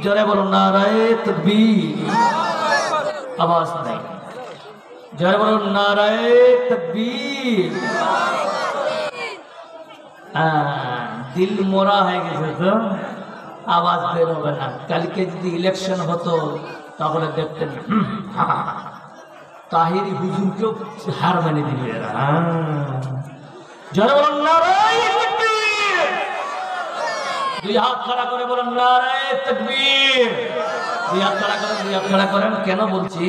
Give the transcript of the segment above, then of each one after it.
জোরে বলুন নারায়ে তাকবীর। আওয়াজ নাই, জোরে বলুন নারায়ে তাকবীর। দিল মোরা হয়ে গেছে তো আওয়াজ বের হবে না। কালকে যদি ইলেকশন হতো তাহলে দেখতেন তাহিরি হুজুরকেও হার মানে দিবে এরা। জোরে বলুন নারায়ে তাকবীর। দুই হাত খাড়া করে বলুন নারায়ে তাকবীর। দুই হাত খাড়া করেন, দুই হাত খাড়া করেন। কেন বলছি,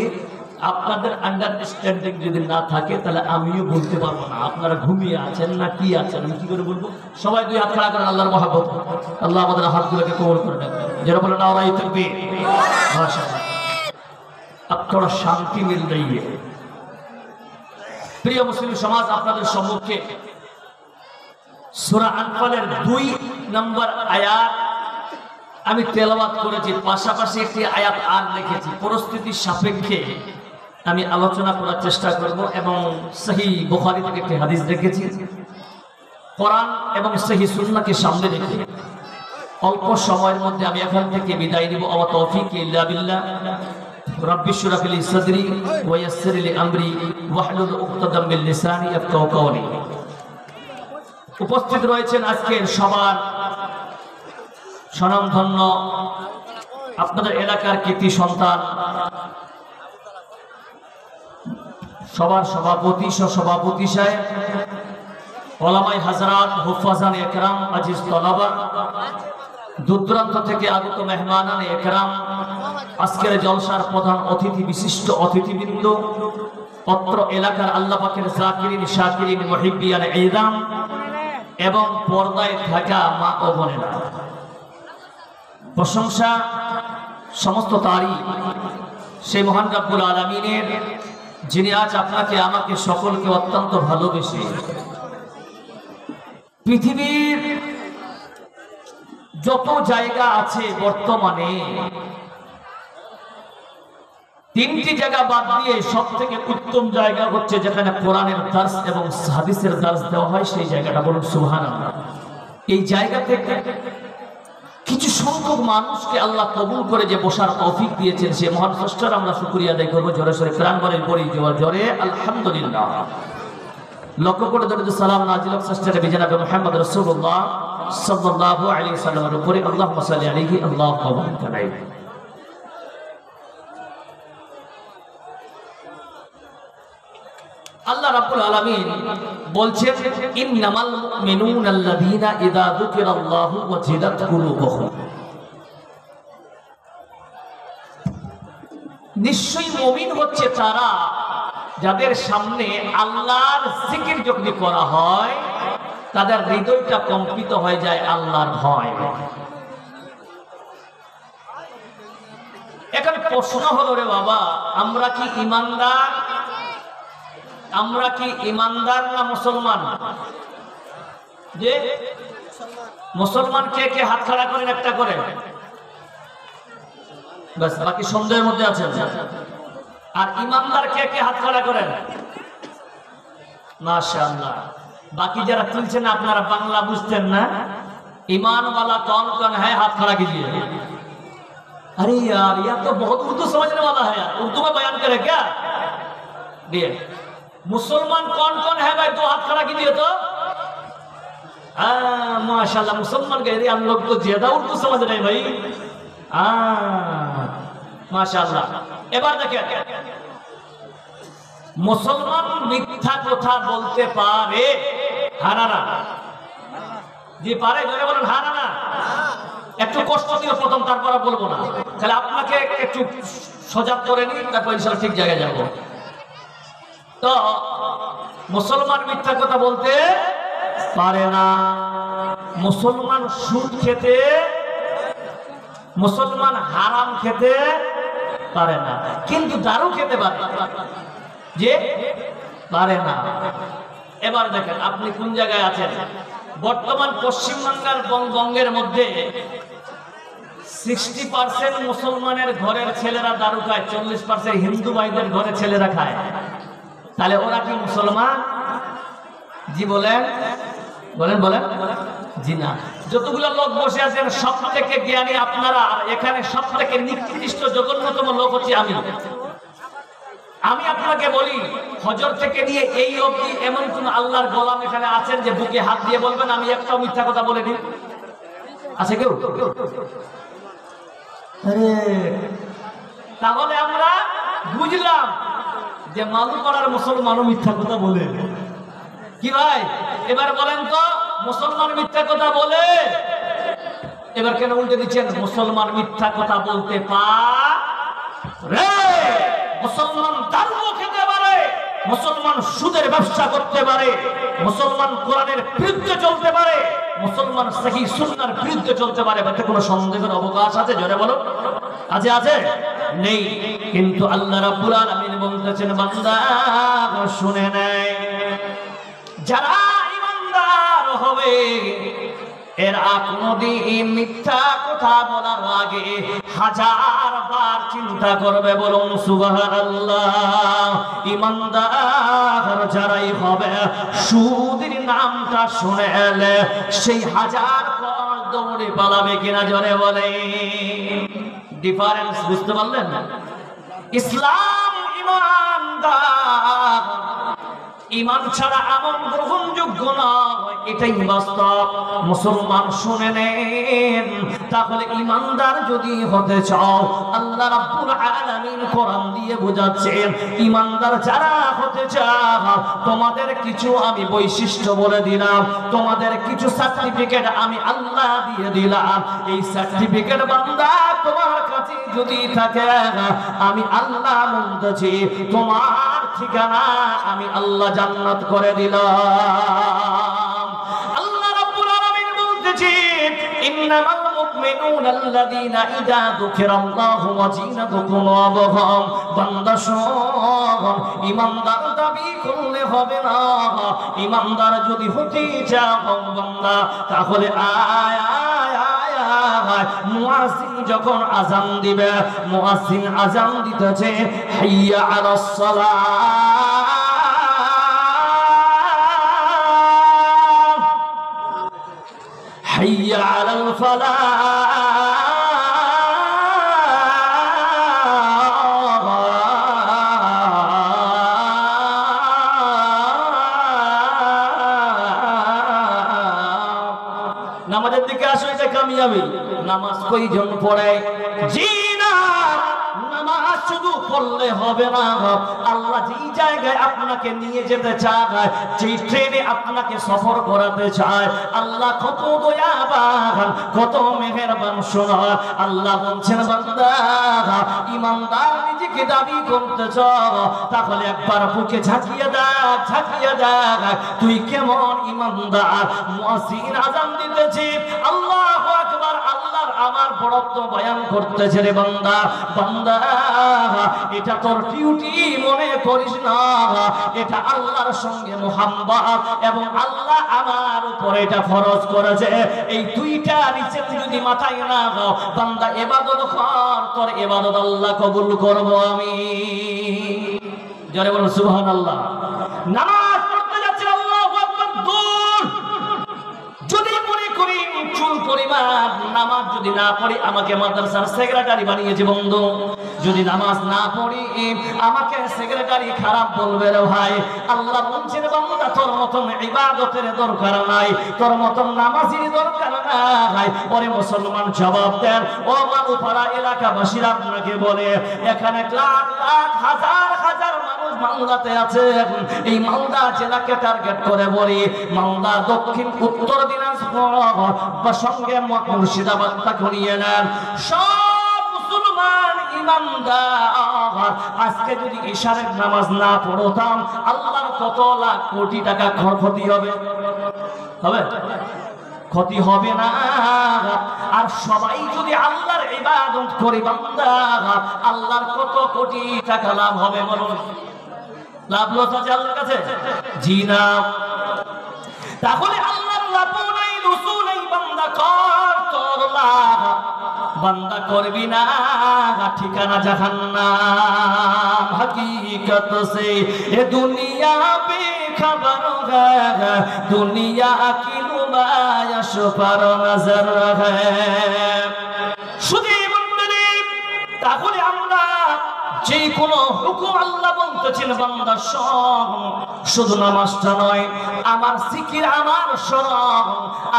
আপনাদের আন্ডারস্ট্যান্ডিং যদি না থাকে তাহলে আমিও বলতে পারবো না আপনারা ঘুমিয়ে আছেন না কি আছেন, আমি কি করে বলবো। সবাই দুই হাত খাড়া করেন আল্লাহর মহব্বত। আল্লাহ আমাদের হাতগুলোকে কবুল করে নেন। যারা বলেন নারায়ে তাকবীর। মাশাআল্লাহ, अब थोड़ा शांति मिल रही है। प्रिय मुस्लिम समाज, আপনাদের সম্মুখে সূরা আনফালের 2 নম্বর আয়াত আমি তেলাওয়াত করেছি, পাশাপাশি একটি আয়াত আর লিখেছি। পরিস্থিতির সাপেক্ষে আমি আলোচনা করার চেষ্টা করব এবং সহিহ বুখারী থেকে একটি হাদিস দেখেছি। কোরআন এবং সহিহ সুন্নাহকে সামনে রেখে অল্প সময়ের মধ্যে আমি এখান থেকে বিদায় নিব। ওয়া তৌফিক ইল্লা বিল্লাহ। রব্বি ইশরাহ লি সাদরি ওয়া ইয়াসসির লি আমরি ওয়াহলুল উকতাদাম মিন লিসানি ইয়াফকাহু কাওলি। উপস্থিত রয়েছেন আজকের সবার স্বনামধন্য আপনাদের এলাকার কৃতি সন্তান, সবার সভাপতি, সভাপতি সাহেব, ওলামায়ে হাজরাত, হুফাজান একরাম, আজিজ তলাবা, দূরদূরান্ত থেকে আগত মেহমানান একরাম, আজকের জলসার প্রধান অতিথি, বিশিষ্ট অতিথিবৃন্দ, অত্র এলাকার আল্লাহ পাকের জাকিরিন, শাকিরিন, মুহিব্বিয়ান ইদাম এবং পর্দায় থাকা মা ও বোনেরা, প্রশংসা সমস্ত তারই সেই মহান রব্বুল আলামিনের, যিনি আজ আপনাকে আমাকে সকলকে অত্যন্ত ভালোবেসে পৃথিবীর যত জায়গা আছে বর্তমানে 3টি জায়গা বাদ দিয়ে সব থেকে উত্তম জায়গা হচ্ছে যেখানে কোরআনের দার্স এবং হাদিসের দার্স দেওয়া হয়, সেই জায়গাটা বলুন সুবহানাল্লাহ। এই জায়গা থেকে কিছু সংখ্যক মানুষকে আল্লাহ কবুল করে যে বসার তৌফিক দিয়েছেন, সে মহান স্রষ্টার আমরা শুকরিয়া আদায় করবো। জোরে সোরে প্রাণ ভরে পড়ি জোরে আলহামদুলিল্লাহ। লক্ষ্য করে দরুদ সালাম নাজিল হোক স্রষ্টার বিজনাবে মুহাম্মদ রাসূলুল্লাহ সাল্লাল্লাহু আলাইহি ওয়াসাল্লামের উপরে। আল্লাহুম্মা সাল্লি আলাইহি আল্লাহুম্মা বারিক আলাইহি। আল্লাহ রাব্বুল আলামিন বলছেন, ইন্নামাল মুমিনুনা আল্লাযীনা ইযা যুকিরাল্লাহু ওয়াজিলাত কুলুবুহুম। নিশ্চয়ই মুমিন হচ্ছে তারা যাদের সামনে আল্লাহর জিকির যখন করা হয় তাদের হৃদয়টা কম্পিত হয়ে যায় আল্লাহর ভয়। এখানে প্রশ্ন হলো, রে বাবা, আমরা কি ঈমানদার? আমরা কি ঈমানদার না মুসলমান? যে মুসলমান কে কে হাত খাড়া করেন একটা করে, বাস, বাকি সন্দেহের মধ্যে আছেন। আর ঈমানদার কে কে হাত খাড়া করেন? মাশাআল্লাহ। বাকি যারা তুলছেন আপনারা বাংলা বুঝতেন না। ईमान वाला कौन कौन है? हाथ खड़ा कीजिए। अरे यार यह तो बहुत उर्दू समझने वाला है यार, उर्दू में बयान करे क्या? दिए। मुसलमान कौन कौन है भाई? दो हाथ खड़ा कीजिए तो। माशाल्लाह, मुसलमान कह रहे हम लोग तो ज्यादा उर्दू समझ रहे हैं भाई। माशाल्लाह। এবার দেখেন, মুসলমান মিথ্যা কথা বলতে পারে, হারানা জি পারে, জোরে বলেন হারানা। একটু কষ্ট দিয়ে প্রথম, তারপর বলবো না, তাহলে আপনাকে একটু সজাগ করে নিন, তারপর ইনশাআল্লাহ ঠিক জায়গায় যাব। তো মুসলমান মিথ্যা কথা বলতে পারে না, মুসলমান সুদ খেতে, মুসলমান হারাম খেতে পারে না, কিন্তু দারু খেতে পারে, যে পারে না। এবার দেখেন আপনি কোন জায়গায় আছেন। বর্তমান পশ্চিমবাংলার বঙ্গের মধ্যে 60% মুসলমানের ঘরের ছেলেরা দারু খায়, 40% হিন্দু ভাইদের ঘরে ছেলেরা খায়। তাহলে ওরা কি মুসলমান? জি বলেন, বলেন বলেন জি না। যতগুলো লোক বসে আছেন সব থেকে জ্ঞানী আপনারা, এখানে সব থেকে নিকৃষ্ট জঘন্যতম লোক হচ্ছে আমি। আমি আপনাকে বলি, হজর থেকে নিয়ে এই অবধি এমন কোন আল্লাহর গোলাম এখানে আছেন যে বুকে হাত দিয়ে বলবেন আমি একটাও মিথ্যা কথা বলিনি? আছে কেউ? তাহলে আমরা বুঝলাম যে মালুপাড়ার মুসলমানও মিথ্যা কথা বলে। কি ভাই, এবার বলেন তো, মুসলমান মিথ্যা কথা বলে? এবার কেন উল্টে দিচ্ছেন? মুসলমান মিথ্যা কথা বলতে পারে, মুসলমান দারু খেতে পারে, মুসলমান সুদের ব্যবসা করতে পারে, মুসলমান কোরআনের বিরুদ্ধে চলতে পারে, মুসলমান সহি সুন্নাহর বিরুদ্ধে চলতে পারে। এতে কোনো সন্দেহের অবকাশ আছে? জোরে বলো, আছে? আছে? নেই। কিন্তু আল্লাহ রাব্বুল আলামিন বলতেছেন, বান্দা শুনে নেয়, যারা ঈমানদার হবে এরা কোনদিন মিথ্যা কথা বলার আগে 1000 বার চিন্তা করবে। বলুন সুবহানাল্লাহ। ঈমানদার যারাই হবে সুদের নামটা শুনে এলে সেই 1000 বার দৌড়ে পালাবে কিনা? জোরে বলে। ডিফারেন্স বুঝতে পারলেন? ইসলাম ঈমানদার, ঈমান ছাড়া আমল গ্রহণযোগ্য নয়, এটাই বাস্তব। মুসলমান শুনে নেন, তাহলে ঈমানদার যদি হতে চাও, আল্লাহ রাব্বুল আলামিন কোরআন দিয়ে বোঝাচ্ছেন, ঈমানদার যারা হতে চাও তোমাদের কিছু আমি বৈশিষ্ট্য বলে দিলাম, তোমাদের কিছু সার্টিফিকেট আমি আল্লাহ দিয়ে দিলাম। এই সার্টিফিকেট বান্দা তোমার কাছে যদি থাকে, আমি আল্লাহ বলতেছি তোমার ঠিকানা আমি আল্লাহ জান্নাত করে দিলাম। আল্লাহ রাব্বুল আলামিন বলতেছেন, ইন্নামাল মুমিনুনা আল্লাযীনা ইযা যুকিরাল্লাহু ওয়াজিলাত কুলুবুহুম। বান্দা শোন, ঈমানদার দাবি করলে হবে না। ঈমানদার যদি হতে চাও বান্দা, তাহলে আয় আয় আয় আয়। মুয়াজ্জিন যখন আযান দিবে, মুয়াজ্জিন আযান দিতেছে, হাইয়া আলাস সালাহ, হাইয়া আলাল ফালাহ, নামাজের দিকে আসো, এটা কামিয়াবি। নামাজ কয়জন পড়ে? জি না, নামাজ শুধু পড়লে হবে না। আল্লাহ যেই জায়গায় আপনাকে নিয়ে যেতে চায়, যেই ট্রেনে আপনাকে সফর করাতে চায়, আল্লাহ কত দয়াবান, কত মেহেরবান। শোনো, আল্লাহ বলছেন, বান্দা ঈমানদার নিজেকে দাবি করতে চাও, তাহলে একবার বুকে ঝাঁকিয়ে দেখ, ঝাঁকিয়ে দেখ তুই কেমন ঈমানদার। মুয়াজ্জিন আযান দিতেছে, আল্লাহু আকবার, আল্লাহর আমার বড়ত্ব বয়ান করতেছে। রে বান্দা, বান্দা এটা তোর ডিউটি মনে করিস না, এটা আল্লাহর সঙ্গে মুহাব্বত, এবং আল্লাহ আমার উপরে এটা ফরজ করেছে। এই দুইটা নিচে যদি মাথায় না দাও বান্দা, ইবাদত কর, তোর ইবাদত আল্লাহ কবুল করব আমি। জোরে বলুন সুবহানাল্লাহ। নামাজ পড়তে যাচ্ছে, আল্লাহু আকবার, দূর যদি মনে করি চুল পরিমাণ নামাজ যদি না পড়ি আমাকে মাদ্রাসার সেক্রেটারি বানিয়েছে বন্ধু, যদি নামাজ না পড়ি আমাকে সেক্রেটারি খারাপ বলবে রে ভাই। আল্লাহ বলছেন, বান্দা তোর মতন ইবাদতের দরকার নাই, তোর মতন নামাজের দরকার নাই। ওরে মুসলমান জবাব দেন, ও মালুপাড়া এলাকাবাসীরা আপনাকে বলে, এখানে লাখ লাখ হাজার হাজার মানুষ মালদাতে আছে। এই মালদা জেলাকে টার্গেট করে বলি, মালদা দক্ষিণ উত্তর দিনাজপুর বা সঙ্গে মুর্শিদাবাদ তাকে নিয়ে নেন, সব মুসলমান ঈমানদার আজকে যদি ইশারের নামাজ না পড়তাম, আল্লাহর কত লাখ কোটি টাকা ক্ষতি হবে? হবে? ক্ষতি হবে না? আর সবাই যদি আল্লাহর ইবাদত করি বান্দা, আল্লাহর কত কোটি টাকা লাভ হবে বলুন? লাভ লস আছে আল্লাহর কাছে? জি না। তাহলে আল্লাহর লাভ নাই, রসূল এই বান্দা কর, তোর লাভ বান্দা করবি না, ঠিকানা জাহান্নাম। হकीकत से ये दुनिया बेखबर है, दुनिया की खुदायश पर नजर है। শুধু মন্দিরে তাহলে আমরা যে কোনো হুকুম আল্লাহ বলতেছেন বান্দা শোন, শুধু নামাজটা নয়, আমার জিকির, আমার শরণ,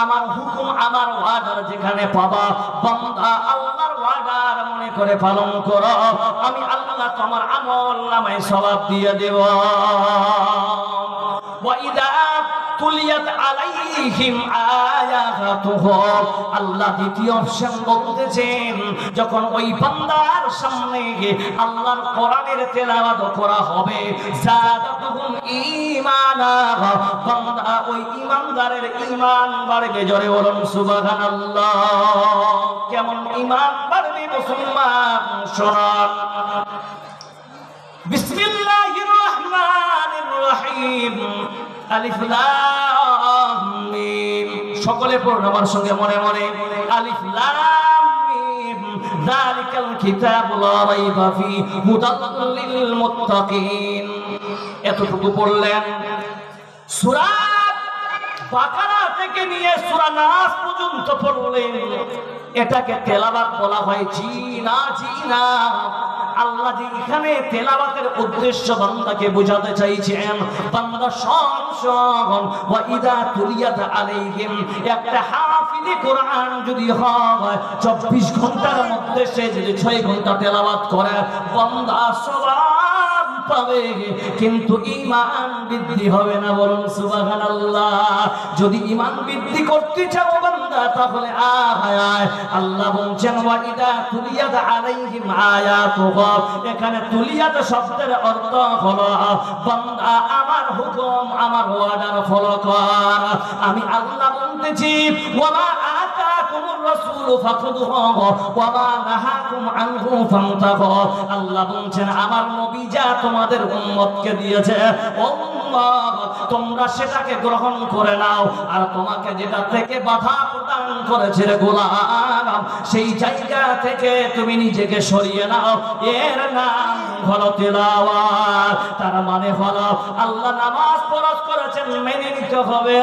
আমার হুকুম, আমার ওয়াদার যেখানে পাবা বান্দা আল্লাহর ওয়াদার মনে করে পালন করো, আমি আল্লাহ তোমার আমল নামায় সওয়াব দিয়ে দেব। ওয়াইদা তুলিয়াত আলাইহিম আয়াতুহু, আল্লাহ দ্বিতীয় অপশন বলতেছেন যখন ওই বান্দার সামনে আল্লাহর কোরআনের তেলাওয়াত করা হবে, যাদাতুহুম ঈমানা, বান্দা ওই ঈমানদারের ঈমান বাড়বে। জোরে বলুন সুবহানাল্লাহ। কেমন ঈমান বাড়বে মুসলমান শুনুন। বিসমিল্লাহির রহমানির রহিম, আলিফ লাম মিম। সকলে পড়ুন আমার সঙ্গে মনে মনে, আলিফ লাম মিম, যালিকাল কিতাবু লা রাইবা ফি হুদাল লিল মুত্তাকিন। এতটুকু পড়লেন। সূরা বাকারা থেকে নিয়ে সূরা নাস পর্যন্ত পড়লেন। এটাকে তেলাওয়াত বলা হয়। জি না, জি না, আল্লাহ যে এখানে তেলাওয়াতের উদ্দেশ্য বান্দাকে বোঝাতে চাইছেন, বান্দা শোন শোন। ওয়া ইদা তুলিয়াত আলাইহিম, একটা হাফিজে কোরআন যদি হয় 24 ঘন্টার মধ্যে সে যদি 6 ঘন্টা তেলাওয়াত করে বান্দা সওয়াব পাবে, কিন্তু ঈমান বৃদ্ধি হবে না। বলুন সুবহানাল্লাহ। যদি ঈমান বৃদ্ধি করতে চাও বান্দা তাহলে আয় আল্লাহ বলছেন ওয়া ইদা তুলিয়াত আলাইহিম আয়াতুহু, এখানে তুলিয়াত শব্দের অর্থ হলো বান্দা আমার হুকুম, আমার ওয়াদার ফলো কর। আমি আল্লাহ বলতেছি ওয়া মা আতাকুমুর রাসূলু ফাখুযুহু ওয়া মা নাহাকুম আনহু ফান্তাহু। আল্লাহ বলছেন আমার নবী যা তোমাদের উম্মতকে দিয়েছে তোমরা সেটাকে গ্রহণ করে নাও, আর তোমাকে যেটা থেকে বাধা প্রদান করেছে রে গোলাম, সেই জায়গা থেকে তুমি নিজেকে সরিয়ে নাও। এর নাম হলো তিলাওয়াত। তার মানে হলো আল্লাহ নামাজ ফরজ করেছেন, মেনে নিতে হবে।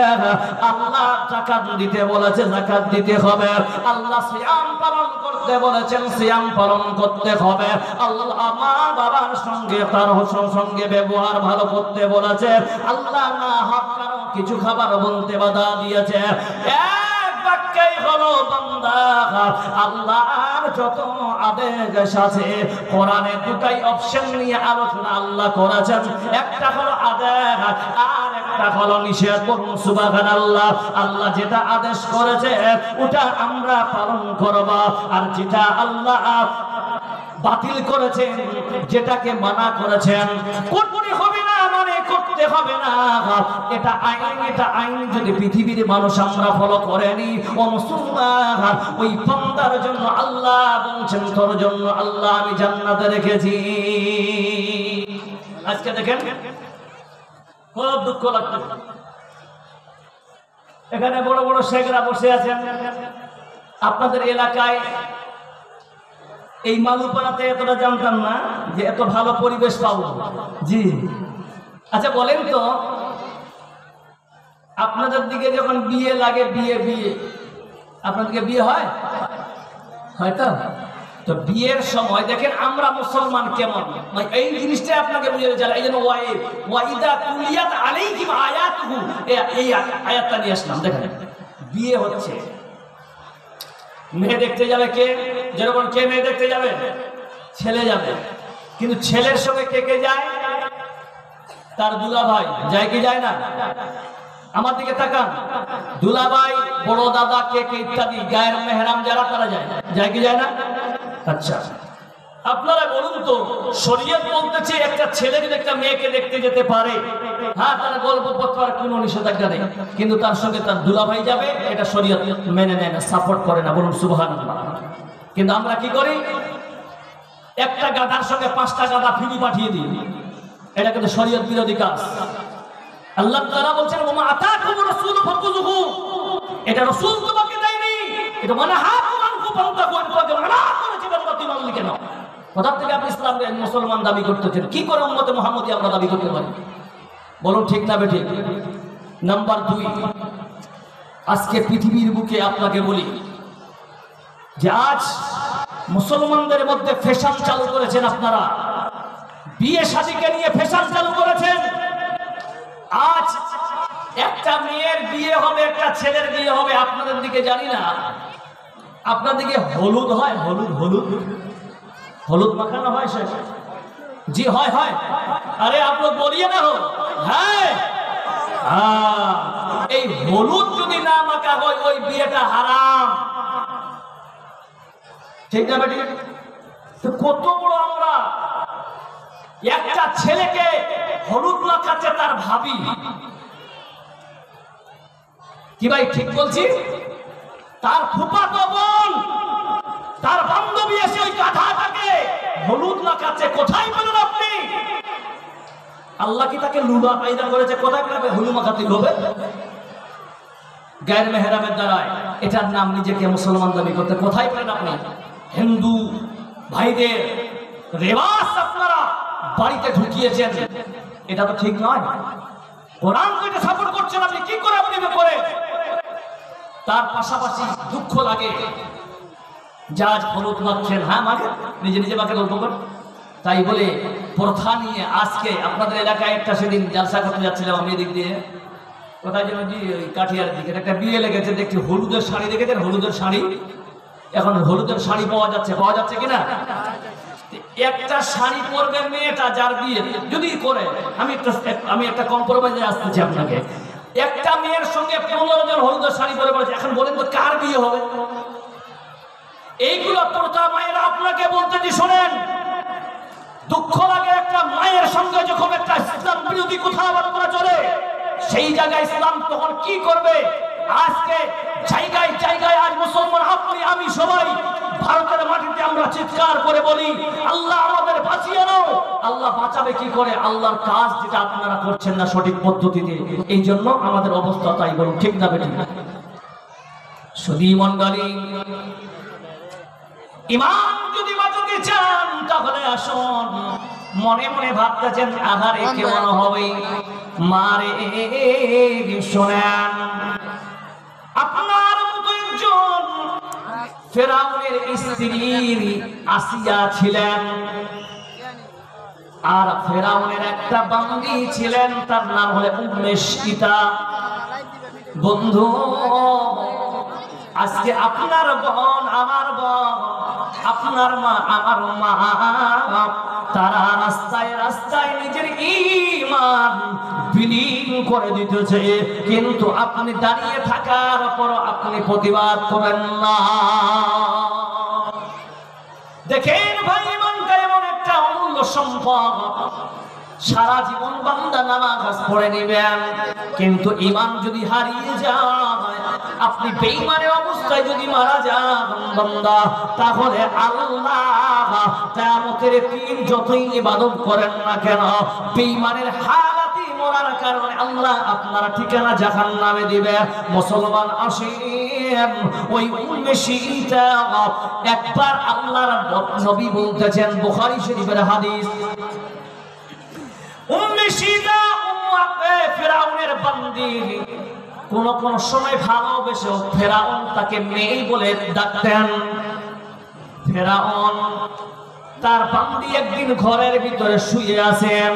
আল্লাহ যাকাত দিতে বলেছে, যাকাত দিতে হবে। আল্লাহ সিয়াম পালন করতে বলেছেন, সিয়াম পালন করতে হবে। আল্লাহ মা বাবার সঙ্গে তার সঙ্গে ব্যবহার ভালো করতে বলেছে। আল্লাহ না হক কারো কিছু খাবার বলতে বাধা দিয়েছে। এক বাক্যই হলো বান্দা আল্লাহর যত আদেশ আছে কোরআনে দুটাই অপশন নিয়ে আলোচনা আল্লাহ করেছেন। একটা হলো আদেশ আর একটা হলো নিষেধ। বলুন সুবহানাল্লাহ। আল্লাহ যেটা আদেশ করেছে ওটা আমরা পালন করব, আর যেটা আল্লাহ বাতিল করেছেন, যেটাকে মানা করেছেন করতে হবে না, মানে করতে হবে না। এটা আইন, এটা আইন যদি পৃথিবীর মানুষ আমরা ফলো করেনি ও মুসলমান, ওই বান্দার জন্য আল্লাহ বলছেন তোর জন্য আল্লাহ আমি জান্নাতে রেখেছি। আজকে দেখেন খুব দুঃখ লাগছে, এখানে বড় বড় শেখরা বসে আছেন। আপনাদের এলাকায় এই মালুপাড়াতে এতটা জানতাম না যে এত ভালো পরিবেশ পাবো। জি আচ্ছা বলেন তো, আপনাদের দিকে যখন বিয়ে লাগে, বিয়ে আপনাদেরকে বিয়ে হয় হয়তো? তো বিয়ের সময় দেখেন আমরা মুসলমান কেমন, এই জিনিসটা আপনাকে বুঝাতে চাই। এই জন্য ওয়াইদা তুলিয়াত আলাইহিম আয়াতুহু, এই আয়াতটা নিয়ে আসলাম। দেখেন বিয়ে হচ্ছে, মেয়ে দেখতে যাবে কে? যেরকম কে মেয়ে দেখতে যাবে? ছেলে যাবে। কিন্তু ছেলের সঙ্গে কে কে যায়? তার দুলাভাই যায় কি যায় না? আমার দিকে তাকান, দুলাভাই, বড় দাদা, কে কে ইত্যাদি গায়ের মেহরাম যারা তারা যায় কি যায় না? আচ্ছা আপনারা বলুন তো, শরীয়ত বলতেছে একটা ছেলে যদি একটা মেয়েকে দেখতে যেতে পারে, হ্যাঁ তার গল্প করতে পারে, কোনো নিষেধাজ্ঞা নেই, কিন্তু তার সঙ্গে তার দুলাভাই যাবে, এটা শরীয়ত মেনে নেয় না, সাপোর্ট করে না। বলুন সুবহানাল্লাহ। কিন্তু আমরা কি করি? একটা গাধার সঙ্গে 5টা গাধা ফ্রি পাঠিয়ে দিই। এটা কিন্তু শরীয়ত বিরোধী কাজ। আল্লাহ তাআলা বলছেন ওমা আতাকুমুর রাসূলু ফাকুযুহু, এটা রাসূল তোমাকে দেয়নি, এটা মানাহাকুম আনহু ফান্তাহু, তোমাকে মানা করেছে বেদরতি মানলি কেন? কোথা থেকে আপনি ইসলাম মুসলমান দাবি করতেছেন? কি করে উম্মতে মুহাম্মদী আমরা দাবি করতে পারি? বলুন ঠিক না বেঠিক? নাম্বার 2, আজকে পৃথিবীর বুকে আপনাকে বলি যে আজ মুসলমানদের মধ্যে ফ্যাশন চালু করেছেন আপনারা, বিয়ে শাদীকে নিয়ে ফ্যাশন চালু করেছেন। আজ একটা মেয়ের বিয়ে হবে, একটা ছেলের বিয়ে হবে, আপনাদের দিকে জানি না, আপনার দিকে হলুদ হয়, হলুদ হলুদ হলুদ মাখানো হয় শেষ। জি হয় হয়। আরে आप लोग बोलिए ना हो হ্যাঁ। এই হলুদ যদি না মাখা হয় ওই বিয়েটা হারাম, ঠিক না বেটি? তো কত বড় আমরা, একটা ছেলেকে হলুদ মাখাচ্ছে তার ভাবি, কি ভাই ঠিক বলছি? তার ফুফাতো বোন, তার বান্ধবী এসে ওই গাধাটাকে হলুদ মাখাচ্ছে। কোথায় পেলেন আপনি? আল্লাহ কি তাকে লুলা পয়দা করেছে? কোথায় পেলে হলুদ মাখাতে হবে? গায়ের মেহরামের দ্বারায় এটার নাম নিজেকে মুসলমান দাবি করতে কোথায় পেলেন আপনি? হিন্দু ভাইদের রেওয়াজ আপনারা বাড়িতে ঢুকিয়েছেন, এটা তো ঠিক নয়। কোরআন তো এটা সাপোর্ট করছেন, আপনি কি করে আপনি করে? তার পাশাপাশি দুঃখ লাগে যা হলুদ মাখছেন, হ্যাঁ মাখেন, নিজে নিজে মাখে গল্প করেন। তাই বলে প্রথা নিয়ে আজকে আপনাদের এলাকায় একটা সেদিন জালসা করতে যাচ্ছিলাম আমি এদিক দিয়ে, কোথায় যেন জি ওই কাঠিয়ার দিকে একটা বিয়ে লেগেছে, দেখছি হলুদের শাড়ি দেখেছেন, হলুদের শাড়ি। এখন হলুদের শাড়ি পাওয়া যাচ্ছে কিনা? একটা শাড়ি পরবে মেয়েটা যার বিয়ে যদি করে, আমি একটা কম্প্রোমাইজে আসতেছি আপনাকে। একটা মেয়ের সঙ্গে 15 জন হলুদের শাড়ি পরে পড়েছে, এখন বলেন তো কার বিয়ে হবে? এইগুলো প্রথা মায়েরা আপনাকে বলতে দি শোনেন, দুঃখ লাগে একটা মায়ের সঙ্গে যখন একটা ইসলাম বিরোধী কথাবার্তা চলে, সেই জায়গায় ইসলাম তখন কি করবে? আজকে জায়গায় জায়গায় আজ মুসলমান আপনি আমি সবাই ভারতের মাটিতে আমরা চিৎকার করে বলি আল্লাহ আমাদের বাঁচিয়ে নাও। আল্লাহ বাঁচাবে কি করে? আল্লাহর কাজ যেটা আপনারা করছেন না সঠিক পদ্ধতিতে, এই জন্য আমাদের অবস্থা তাই বলুন, ঠিক না বেঠিক? সুধী মণ্ডলী, ইমান যদি বাঁচাতে চান তাহলে আসুন মনে মনে ভাবতেছেন আহারে কেমন হবে মারে শোনেন, আপনার মতো একজন ফেরাউনের স্ত্রী আসিয়া ছিলেন, আর ফেরাউনের একটা বান্দি ছিলেন, তার নাম হলো উম্মে সীতা। বন্ধু, আজকে আপনার বোন আমার বোন, আপনার মা আমার মা, তারা রাস্তায় রাস্তায় নিজের ঈমান বিলীন করে দিতেছে, কিন্তু আপনি দাঁড়িয়ে থাকার পর আপনি প্রতিবাদ করেন না। দেখেন ভাই, ইমানটা এমন একটা অমূল্য সম্পদ। সারা জীবন বান্দা নামাজ পড়ে নেবেন, কিন্তু ঈমান যদি হারিয়ে যায়, আপনি বেঈমানের অবস্থায় যদি মারা যান বান্দা, তাহলে আল্লাহ কিয়ামতের দিন যতই ইবাদত করেন না কেন, বেঈমানের হালাতে মরার কারণে আল্লাহ আপনার ঠিকানা জাহান্নামে দিবে। মুসলমান আসেন, ওই উম্মে সীতা একবার আল্লাহর নবী বলতেছেন, বুখারী শরীফের হাদিস, উম্মে সীতা ফেরাউনের বান্দি, কোন কোন সময় ভালোবেসে ফেরাউন তাকে মেয়ে বলে ডাকতেন। ফেরাউন তার বান্দি একদিন ঘরের ভিতরে শুয়ে আছেন,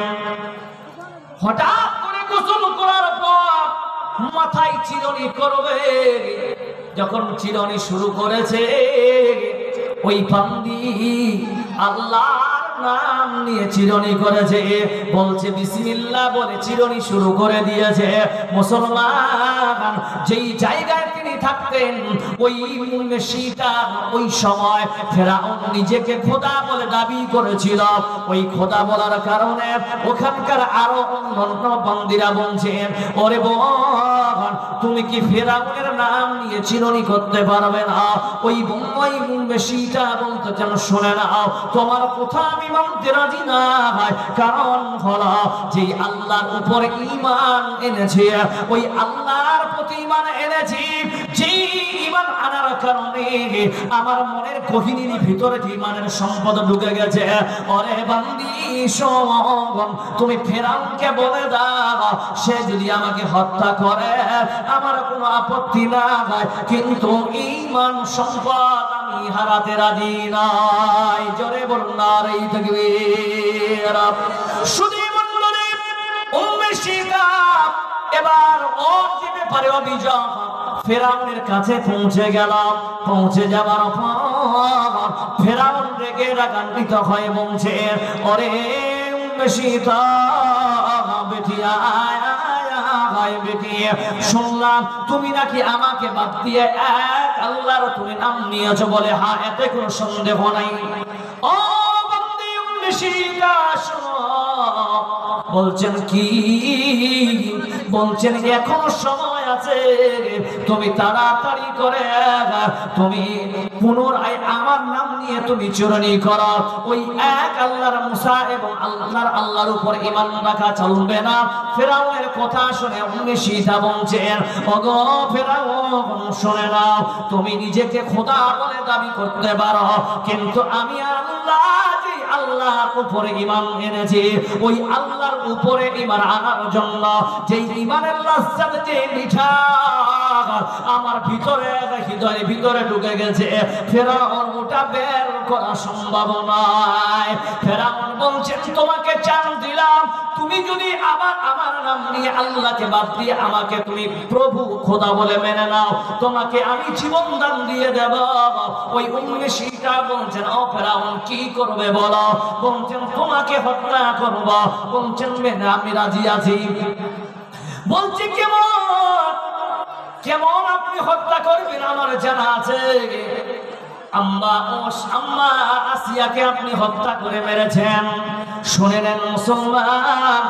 হঠাৎ করে গোসল করার পর মাথায় চিরুনি করবে, যখন চিরুনি শুরু করেছে ওই বান্দি আল্লাহর নাম নিয়ে চিরুনি করেছে, বলছে বিসমিল্লাহ বলে চিরুনি শুরু করে দিয়েছে। মুসলমান, যেই জায়গায় তিনি থাকতেন ওই সীতা, ওই সময় ফেরাউন নিজেকে খোদা বলে দাবি করেছিল। ওই খোদা বলার কারণে ওখানকার আরো অন্যান্য বান্দিরা বলছেন, ওরে বোন, তুমি কি ফেরাউনের নাম নিয়ে চিরুনি করতে পারবে না? ওই সীতা বলতে যেন শুনে নাও, তোমার কথা আমি মানতে রাজি না, কারণ হলো যে আল্লাহর উপর ঈমান এনেছে, ওই আল্লাহর প্রতি ঈমান এনেছি, যেই ঈমান আনার কারণে আমার মনের গহীনের ভিতরে ঈমানের সম্পদ ঢুকে গেছে। ওরে বান্দি শোন, তুমি ফেরাউনকে বলে দাও সে যদি আমাকে হত্যা করে আমার কোনো আপত্তি নাই, কিন্তু ঈমান সম্পদ আমি হারাতে রাজি নাই। জোরে বলুন নারে তাকবীর। শুধু মণ্ডলী উম্মে শিখা এবার ওর যে ব্যাপারে অভিযোগ ফেরাউনের কাছে পৌঁছে গেল। পৌঁছে যাবার পর ফেরাউন রেগে রাগান্বিত হয়ে বলছে, ওরে উম্মে শিখা বেটি আয় বেটি, শুনলাম তুমি নাকি আমাকে বাদ দিয়ে এক আল্লাহর তুমি নাম নিয়েছো বলে। হ্যাঁ, এতে কোনো সন্দেহ নাই। ও বান্দি উম্মে শিখা বলছেন কি? বলছেন এখনো সময় আছে, তুমি তাড়াতাড়ি করে তুমি পুনরায় আমার নাম নিয়ে তুমি চূড়ানি করো। ওই এক আল্লাহর মুসা এবং আল্লাহর উপর ঈমান রাখা চলবে না। ফেরাউনের কথা শুনে উম্মে শিখা বলছেন, ওগো ফেরাউন শুনে নাও, তুমি নিজেকে খোদা বলে দাবি করতে পারো, কিন্তু আমি আল্লাহর উপরে ঈমান এনেছি। ওই আল্লাহর উপরে ঈমান আনার জন্য যেই ঈমানের লাজ্জাত যে মিঠা আমার ভিতরে হৃদয়ের ভিতরে ঢুকে গেছে, ফেরাউন ওটা বের করা সম্ভব নয়। ফেরাউন বলছে, তোমাকে চান্স দিলাম, তুমি যদি আবার আমার নাম নিয়ে আল্লাহকে বাদ দিয়ে আমাকে তুমি প্রভু খোদা বলে মেনে নাও, তোমাকে আমি জীবন দান দিয়ে দেব। ওই উম্মে শিখা বলছেন, ও ফেরাউন কি করবে বলো? বলছেন তোমাকে হত্যা করব। বলছেন আমি রাজি আছি। বলছে কেমন আপনি হত্যা করবেন আমার জানা আছে। আম্মা আসিয়াকে আপনি হত্যা করে মেরেছেন। শুনে নেন মুসলমান,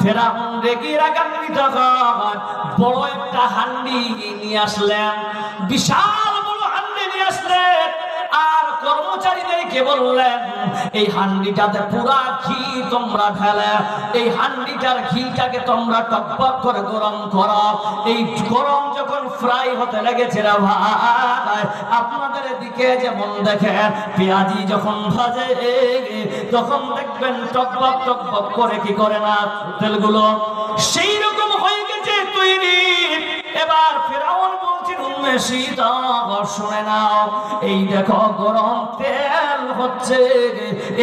ফেরাউন রেগে রাগান্বিত হয় বড় একটা হান্ডি নিয়ে আসলেন, বিশাল বড় হান্ডি নিয়ে আসলেন। আর কর্মচারীদেরকে বললেন, এই হান্ডিটাতে পুরা ঘি তোমরা ঢালে, এই হান্ডিটার ঘিটাকে তোমরা টকবক করে গরম করো। এই গরম যখন ফ্রাই হতে লেগেছে রে ভাই, আপনাদের দিকে যেমন দেখেন পেঁয়াজি যখন ভাজে তখন দেখবেন টকবক টকবক করে কি করে না তেলগুলো, সেই রকম হয়ে গেছে তৈরি। এবার ফেরাউন বলছেন, উম্মে শিখা শুনে নাও, এই দেখো গরম তেল হচ্ছে,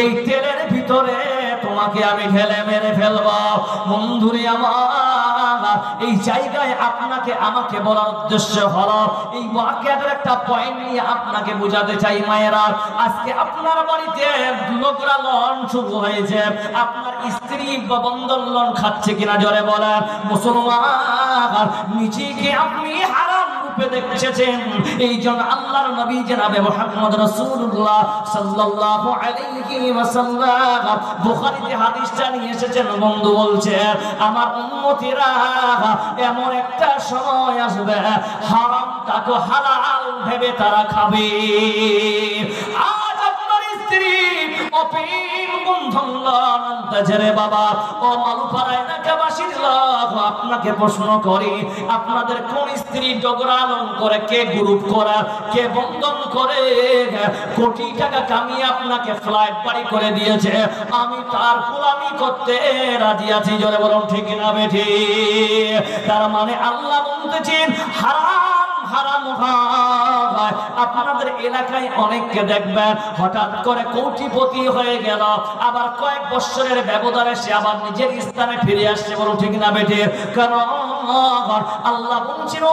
এই তেলের ভিতরে তোমাকে আমি ঢেলে মেরে ফেলবো। বন্ধুরে আমার, এই জায়গায় আপনাকে আমাকে বলার উদ্দেশ্য হলো এই ওয়াকিয়াটার একটা পয়েন্ট নিয়ে আপনাকে বোঝাতে চাই। মায়েরা, আজকে আপনার বাড়িতে লোকরা লন শুরু হয়েছে, আপনার স্ত্রী বা বন্ধন লন খাচ্ছে কিনা জোরে বলেন। মুসলমান, নিজেকে আপনি হারাম রূপে দেখছেন, এই জন্য আল্লাহর নবী জনাবে মুহাম্মদ রাসূলুল্লাহ সাল্লাল্লাহু আলাইহি ওয়াসাল্লাম বুখারীতে হাদিসটা নিয়ে এসেছেন। বন্ধু বলছে, আমার উম্মতিরা এমন একটা সময় আসবে হারামটাকে হালাল ভেবে তারা খাবে। আজ আপনার স্ত্রী অপিন বন্ধন লন্তাজরে বাবা ও মালুপাড়া এলাকাবাসীর লোক আপনাকে প্রশ্ন করে, আপনাদের কোন স্ত্রী ডগরালন করে, কে গ্রুপ করা, কে বন্ধন করে কোটি টাকা কামিয়ে আপনাকে ফ্লাইট বাড়ি করে দিয়েছে, আমি তার গোলামি করতে রাজি আছি। জোরে বলুন ঠিক না বেঠি? তার মানে আল্লাহ বলতেছেন হারাম হারাম হয়। আপনাদের এলাকায় অনেককে দেখবেন হঠাৎ করে কোটিপতি হয়ে গেল, আবার কয়েক বছরের ব্যবধানে সে আবার নিজের স্থানে ফিরে আসছে। বলুন ঠিক না বেঠি? কারণ আল্লাহ বলছেন,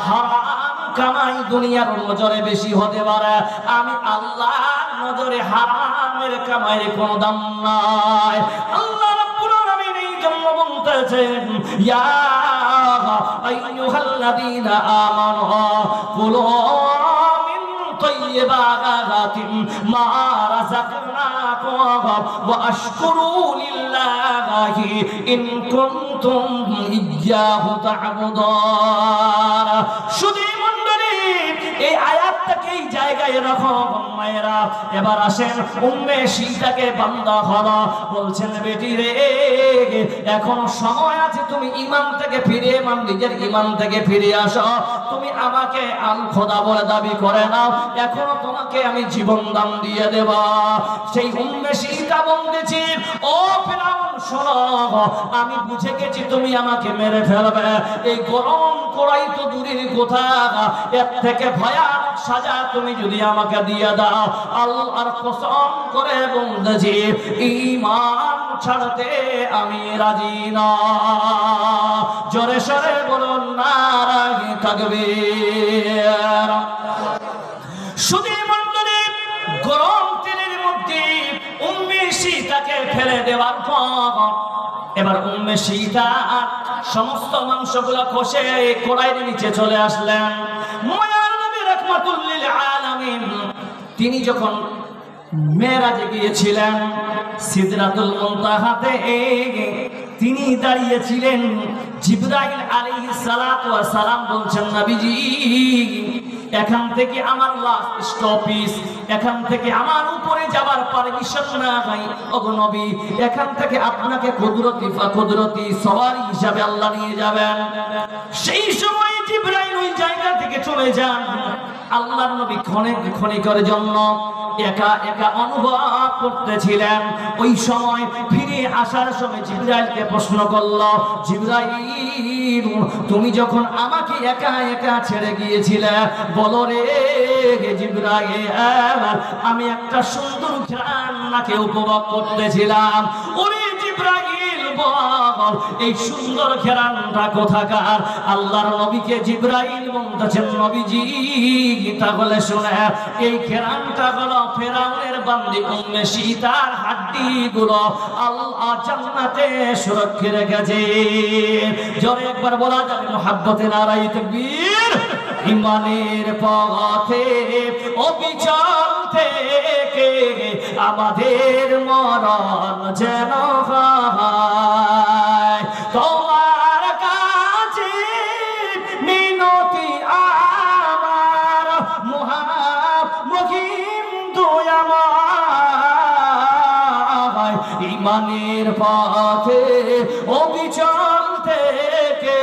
হারাম কামাই দুনিয়ার নজরে বেশি হতে পারে, আমি আল্লাহর নজরে হারামের কামাইয়ের কোনো দাম নাই। আল্লাহ রাব্বুল আলামিন এই জন্য বলতেছেন, ইয়া আইয়ুহাল্লাযীনা আমানু কুলু মিন তাইয়্যিবাতিন মা রাযাকনাকুম ওয়া আশকুরু লিল্লাহি ইন কুনতুম ইয়্যাহু তা'বুদুন। শুধু এই আয়াতটাকে এই জায়গায় রাখো মায়েরা, এবার আসেন উম্মে সীতাকে বান্দা হলো, বলছেন বেটি রে এখন সময় আছে, তুমি ঈমান থেকে ফিরে নিজের ঈমান থেকে ফিরে আসো, তুমি আমাকে আল খোদা বলে দাবি করে নাও, এখনো তোমাকে আমি জীবন দান দিয়ে দেব। সেই উম্মে সীতা বলতেছি, ও ফিরাউন শোনো, আমি বুঝে গেছি তুমি আমাকে মেরে ফেলবে, এই গরম কড়াই তো দূরের কথা, এর থেকে ভয়ানক সাজা তুমি যদি আমাকে দিয়ে দাও, আল্লাহর কসম করে বলতেছি ঈমান ছাড়তে আমি রাজি না। জোরে সরে বলুন নারায়ে তাকবীর। শুধু মণ্ডলী, গরম তেলের মধ্যে উম্মে সীতাকে ফেলে দেওয়ার পর এবার উম্মে সীতা সমস্ত মাংসগুলো খসে কড়াইয়ের নিচে চলে আসলেন। মায়ার নবী রাহমাতুল লিল আলামিন তিনি যখন মেরাজে গিয়েছিলেন, সিদরাতুল মুনতাহাতে তিনি দাঁড়িয়েছিলেন। জিবরাইল আলাইহিস সালাতু ওয়াস সালাম বলছেন, নবীজি এখান থেকে আমার লাস্ট স্টপেজ, এখান থেকে আমার উপরে যাবার পারমিশন নাই, ওগো নবী এখান থেকে আপনাকে কুদরতি সওয়ারি হিসাবে আল্লাহ নিয়ে যাবেন। সেই সময় জিবরাইল ওই জায়গা থেকে চলে যান। আল্লাহর নবী ক্ষণিকের জন্য একা একা অনুভব করতেছিলেন। ওই সময় ফিরে আসার সময় জিবরাইলকে প্রশ্ন করলো, জিবরাইল তুমি যখন আমাকে একা একা ছেড়ে গিয়েছিলে, বলো রে জিবরাইল, আমি একটা সুন্দর ঘ্রাণকে উপভোগ করতেছিলাম। ওরে জিবরাইল বল এই সুন্দর ঘ্রাণটা কোথাকার? আল্লাহর নবীকে জিবরাইল বলতেছেন, নবীজি তাহলে শুনে এই ঘ্রাণটা হলো ফেরাউনের বান্দি উম্মে সীতার হাড্ডিগুলো আল্লাহ জান্নাতে সুরক্ষিত রেখেছে। জোরে একবার বলা যাবে মুহাব্বতে নারায়ে তাকবীর। ঈমানের পথে অবিচল থেকে আমাদের মরণ যেন হয়, তোমার কাছে মিনতি আমার মুহাম্মদিন দয়াময়। ঈমানের পথে অবিচল থেকে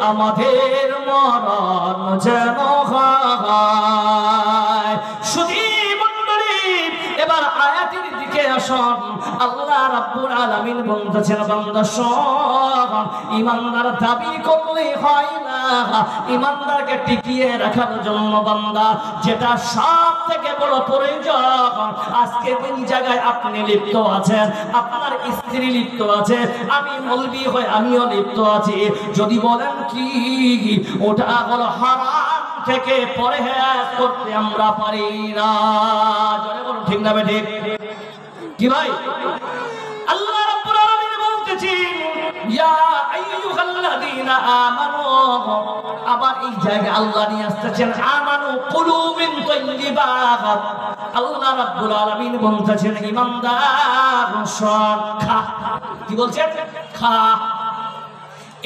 আমাদের মরণ যেন হয়। শুধু মণ্ডলী, এবার আয়াতের দিকে আসুন। আল্লাহ রাব্বুল আলামিন বলতেছেন, বান্দা শোন, ঈমানদার দাবি করলে হয় না, ঈমানদারকে টিকিয়ে রাখার জন্য বান্দা যেটা সব থেকে বড় প্রয়োজন, আজকে কোন জায়গায় আপনি লিপ্ত আছেন, আপনার স্ত্রী লিপ্ত আছে, আমি মৌলবি হয়ে আমিও লিপ্ত আছি, যদি বলেন কি ওটা হলো হারাম থেকে পরহেজ করতে আমরা পারি না। জোরে বলুন ঠিক না বেঠিক? কি ভাই? আল্লাহ রাব্বুল আলামিন বলতেছেন, ইয়া আইয়ুহাল্লাযীনা আমানু, আবার এই জায়গায় আল্লাহ নিয়ে আসতেছেন আমানু কুলু মিন তাইয়্যিবাত। আল্লাহ রাব্বুল আলামিন বলতেছেন, ঈমানদার শোন, খা। কি বলছেন? খা।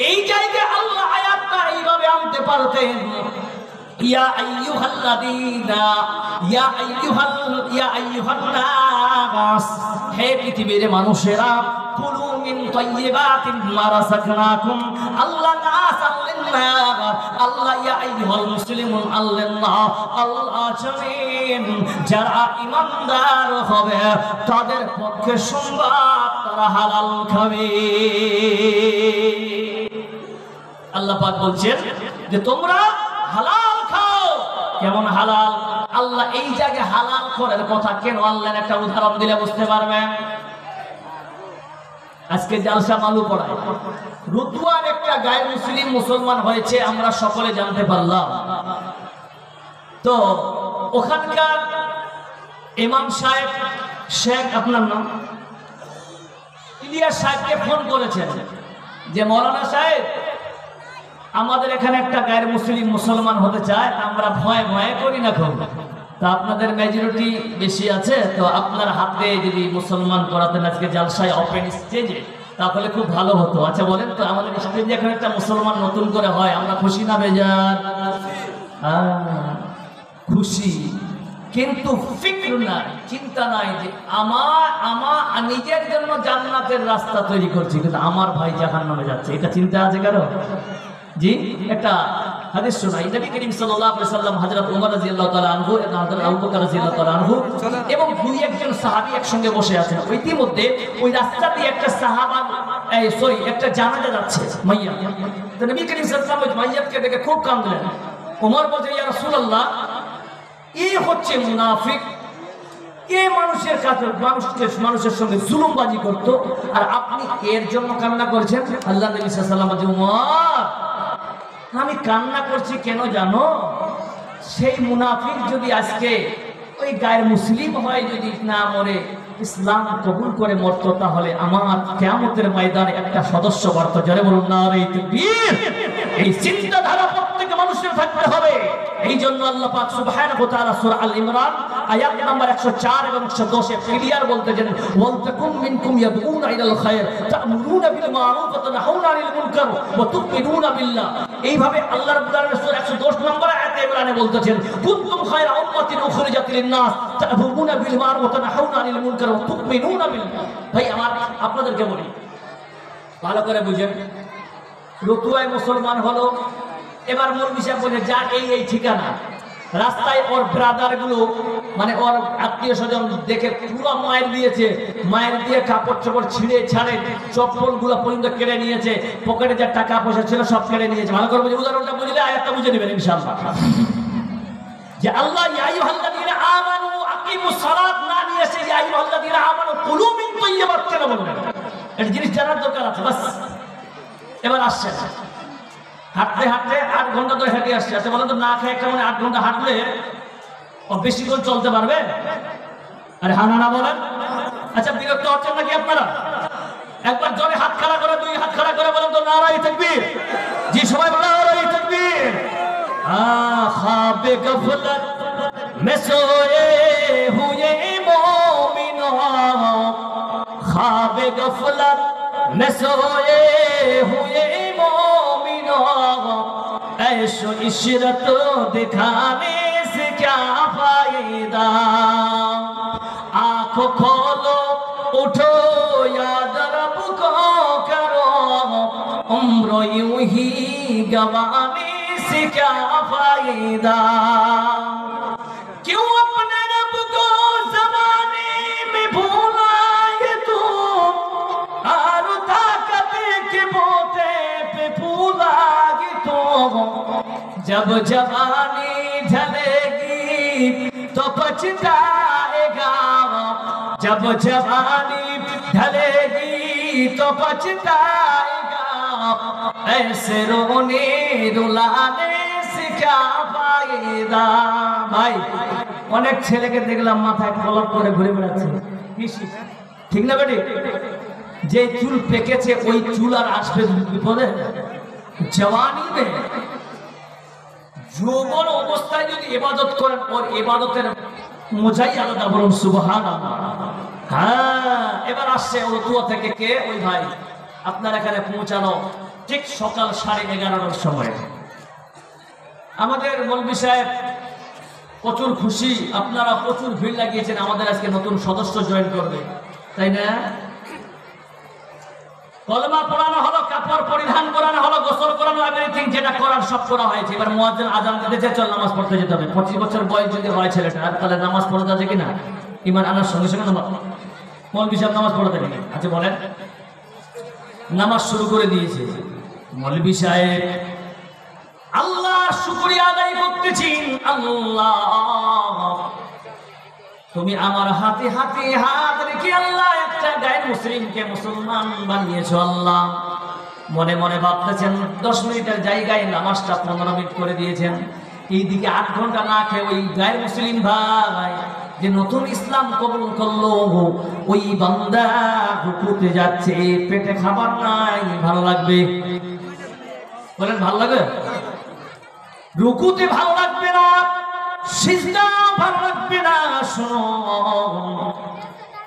এই জায়গায় আল্লাহ আয়াতটা এইভাবে আনতে পারতেন, ইয়া আইয়ুহাল্লাযীনা, ইয়া আইয়ুহান নাস, হে পৃথিবীর মানুষেরা, কুলু মিন তাইয়্যিবাতি মা রাযাকনাকুম। আল্লাহ নাস আনলেন না, আল্লাহ ইয়া আইয়ুহাল মুসলিমুন আনলেন না। আল্লাহ জানেন যারা ঈমানদার হবে তাদের পক্ষে সংবাদ তারা হালাল খাবে। আল্লাহ পাক বলছেন যে তোমরা হালাল খাও। কেমন হালাল? আল্লাহ এই জায়গায় হালাল করার কথা কেন আনলেন একটা উদাহরণ দিলে বুঝতে পারবেন। আজকে জালসা মালু পড়ায়, রুদওয়ান একটা গায়ের মুসলিম মুসলমান হয়েছে, আমরা সকলে জানতে পারলাম। তো ওখানকার ইমাম সাহেব, শেখ আপনার নাম ইলিয়াস সাহেবকে ফোন করেছেন যে মৌলানা সাহেব, আমাদের এখানে একটা গায়ের মুসলিম মুসলমান হতে চায়, আমরা ভয় ভয় করি না খুব, তা আপনাদের মেজরিটি বেশি আছে, তো আপনার হাতে যদি মুসলমান করাতেন আজকে জালসায় ওপেন স্টেজে, তাহলে খুব ভালো হতো। আচ্ছা বলেন তো, আমাদের স্টেজে এখন একটা মুসলমান নতুন করে হয়, আমরা খুশি না বেজার? খুশি। কিন্তু ফিক্র নাই, চিন্তা নাই যে আমার নিজের জন্য জান্নাতের রাস্তা তৈরি করছি, কিন্তু আমার ভাই জাহান্নামে যাচ্ছে, এটা চিন্তা আছে কারো? জি, একটা হাদিস শোনাই। নবী করিম সাল্লাল্লাহু আলাইহি ওয়াসাল্লাম হযরত ওমর রাদিয়াল্লাহু তাআলা আনহু এবং হযরত আবু বকর রাদিয়াল্লাহু তাআলা আনহু এবং দুই একজন সাহাবী একসঙ্গে বসে আছেন। ইতিমধ্যে ওই রাস্তা দিয়ে একটা সাহাবা একটা জানাজা যাচ্ছে, মাইয়া। তো নবী করিম সাল্লাল্লাহু আলাইহি ওয়াসাল্লাম মাইয়াতকে দেখে খুব কাঁদলেন। ওমর বলছে, ইয়া রাসূলুল্লাহ, এই হচ্ছে মুনাফিক, এই মানুষের সঙ্গে জুলুমবাজি করতো, আর আপনি এর জন্য কান্না করছেন? আল্লাহ নবী সাল্লাল্লাহু আলাইহি ওয়াসাল্লাম বলছে, ওমর, আমি কান্না করছি কেন জানো? সেই মুনাফিক যদি আজকে ওই গায়ের মুসলিম হয়, যদি না মরে ইসলাম কবুল করে মরতো, তাহলে আমার কিয়ামতের ময়দানে একটা সদস্য বাড়তো। যারা বলুন নারে তাকবীর। এই চিন্তাধারা প্রত্যেক মানুষের থাকতে হবে। এই জন্য আল্লাহ পাক সুবহানাহু ওয়া তাআলা সূরা আল ইমরান আয়াত নাম্বার 104 এবং 110 এ ক্লিয়ার বলতেছেন, ওয়ালতাকুম মিনকুম ইয়াদউনা ইলাল খায়র তা'মুরুনা বিল মা'রুফ ওয়া তানহাউনা আনিল মুনকার ওয়া তু'মিনুনা বিল্লাহ। এইভাবে আল্লাহ রাব্বুল আলামিন সূরা 110 নম্বর আয়াতে ইমরানে বলতেছেন, কুনতুম খায়রা উম্মাতিন উখরিজাত লিন-নাস তা'মুরুনা বিল মা'রুফ ওয়া তানহাউনা আনিল মুনকার ওয়া তু'মিনুনা বিল্লাহ। ভাই আমার আপনাদেরকে বলি, ভালো করে বুঝেন। রতুয়ায় মুসলমান হলো, এবার মৌলভী সাহেব বলে যা এই ঠিকানা, রাস্তায় ওর ব্রাদার গুলো মানে ওর আত্মীয় স্বজন দেখে পুরো মায়ের দিয়েছে, মায়ের দিয়ে কাপড় চোপড় ছিঁড়ে ছাড়ে চপ্পল গুলো পর্যন্ত কেড়ে নিয়েছে, পকেটে যা টাকা পয়সা ছিল সব কেড়ে নিয়েছে। ভালো করে বুঝে, উদাহরণটা বুঝলে আয়াতটা বুঝে নেবেন ইনশাআল্লাহ। যে আল্লাহ ইয়া আইয়ুহাল্লাযীনা আমানু আকিমুস সালাত না নিয়েছে, ইয়া আইয়ুহাল্লাযীনা আমানু কুলু মিন তাইয়্যিবাত কেন বললেন? এটা জিনিস জানার দরকার আছে। বাস এবার আসছে হাঁটতে হাঁটতে 8 ঘন্টা ধরে হেঁটে আসছে। আচ্ছা বলেন তো, না খেয়ে একটা মানে 8 ঘন্টা হাঁটলে ও বেশিক্ষণ চলতে পারবে? আরে হানা না বলেন। আচ্ছা বিরক্ত হচ্ছেন নাকি আপনারা? একবার জোরে হাত খাড়া করে, 2 হাত খাড়া করে বলেন তো নারায়ে তাকবীর। জি সবাই বলেন নারায়ে তাকবীর। খাবে গফলত মে সোয়ে হুয়ে মুমিনো, খাবে গফলত মে সোয়ে হুয়ে मुमिनो, ऐशो इशरत दिखाने से क्या फायदा, आंखों खोलो उठो याद रब को करो, उम्र यूं ही गवाने से क्या फायदा, क्यों अपने रब को जमाने में भूलाए तू, और ताकत के बोते पे फूलागी तो, जब जवानी ढलेगी तो पछताएगा, जब जवानी ढलेगी तो पछताएगा, ऐसे रोने रुलाने से क्या फायदा। भाई অনেক ছেলেকে দেখলাম মাথায় কলম করে ঘুরে বেড়াচ্ছে, ঠিক না বেটি? যে চুল পেকেছে ওই চুল আর আসবে বিপদে? জওয়ানি মে যৌবন অবস্থায় যদি ইবাদত করেন, ওর ইবাদতের মজাই আলাদা। বলুন সুবহানাল্লাহ। হ্যাঁ, এবার আসছে রতুয়া থেকে কে? ওই ভাই আপনার এখানে পৌঁছানো ঠিক সকাল 11:30টার সময়। আমাদের মৌলভী সাহেব প্রচুর খুশি, আপনারা প্রচুর ভিড় লাগিয়েছেন, আমাদের আজকে নতুন সদস্য জয়েন করবে, তাই না? কলমা পড়ানো হলো, কাপড় পরিধান করানো হলো, গোসল করানো, এভরিথিং যেটা করার সব করা হয়েছে। এবার মুয়াজ্জিন আযান দিতেছে, চল নামাজ পড়তে যেতে হবে। 25 বছর বয়স যদি হয় ছেলেটা, তাহলে নামাজ পড়তে আছে কিনা? ইমান আনার সঙ্গে সঙ্গে মৌলভী সাহেব নামাজ পড়তে নাকি? আচ্ছা বলেন, নামাজ শুরু করে দিয়েছে মৌলভী সাহেব। আল্লাহ শুকরিয়া আদায় করতেছি, আল্লাহ তুমি আমার হাতে হাতে হাত রেখে আল্লাহ একটা গায়ের মুসলিমকে মুসলমান বানিয়েছো। আল্লাহ মনে মনে ভাবতেছেন 10 মিনিটের জায়গায় নামাজটা 15 মিনিট করে দিয়েছেন। এইদিকে 8 ঘন্টা না খেয়ে ওই গায়ের মুসলিম ভাই যে নতুন ইসলাম কবুল করলো, ওই বান্দা রুকুতে যাচ্ছে, পেটে খাবার নাই, ভালো লাগবে? বলেন ভালো লাগবে? রুকুতে ভালো লাগবে না, সিজদা ভালো লাগবে না। শোনো,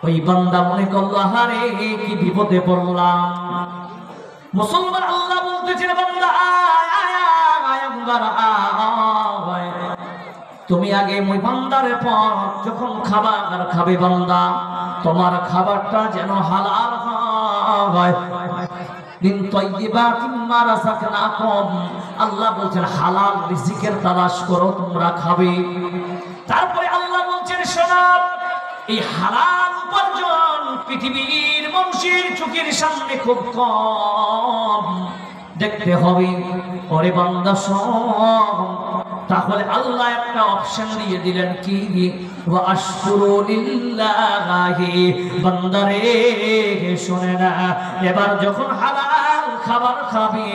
ওই বান্দা মনে করলো আহারে কি বিপদে পড়লাম। মুসলমান আল্লাহ বলতেছেন, বান্দা তুমি আগে ওই বান্দারের পর যখন খাবার খাবে বান্দা, তোমার খাবারটা যেন হালাল হয়। আল্লাহ বলছেন হালাল রিজিকের তালাশ করো, তোমরা খাবে। তারপরে আল্লাহ বলছেন শোনো, এই হালাল উপার্জন পৃথিবীর মানুষের চোখের সামনে খুব কম দেখতে হবে। ওরে বান্দা শোন, তাহলে আল্লাহ একটা অপশন দিয়ে দিলেন, কি ওয়া আশকুরু লিল্লাহি। বান্দারে শুনে না, এবার যখন হালাল খাবার খাবে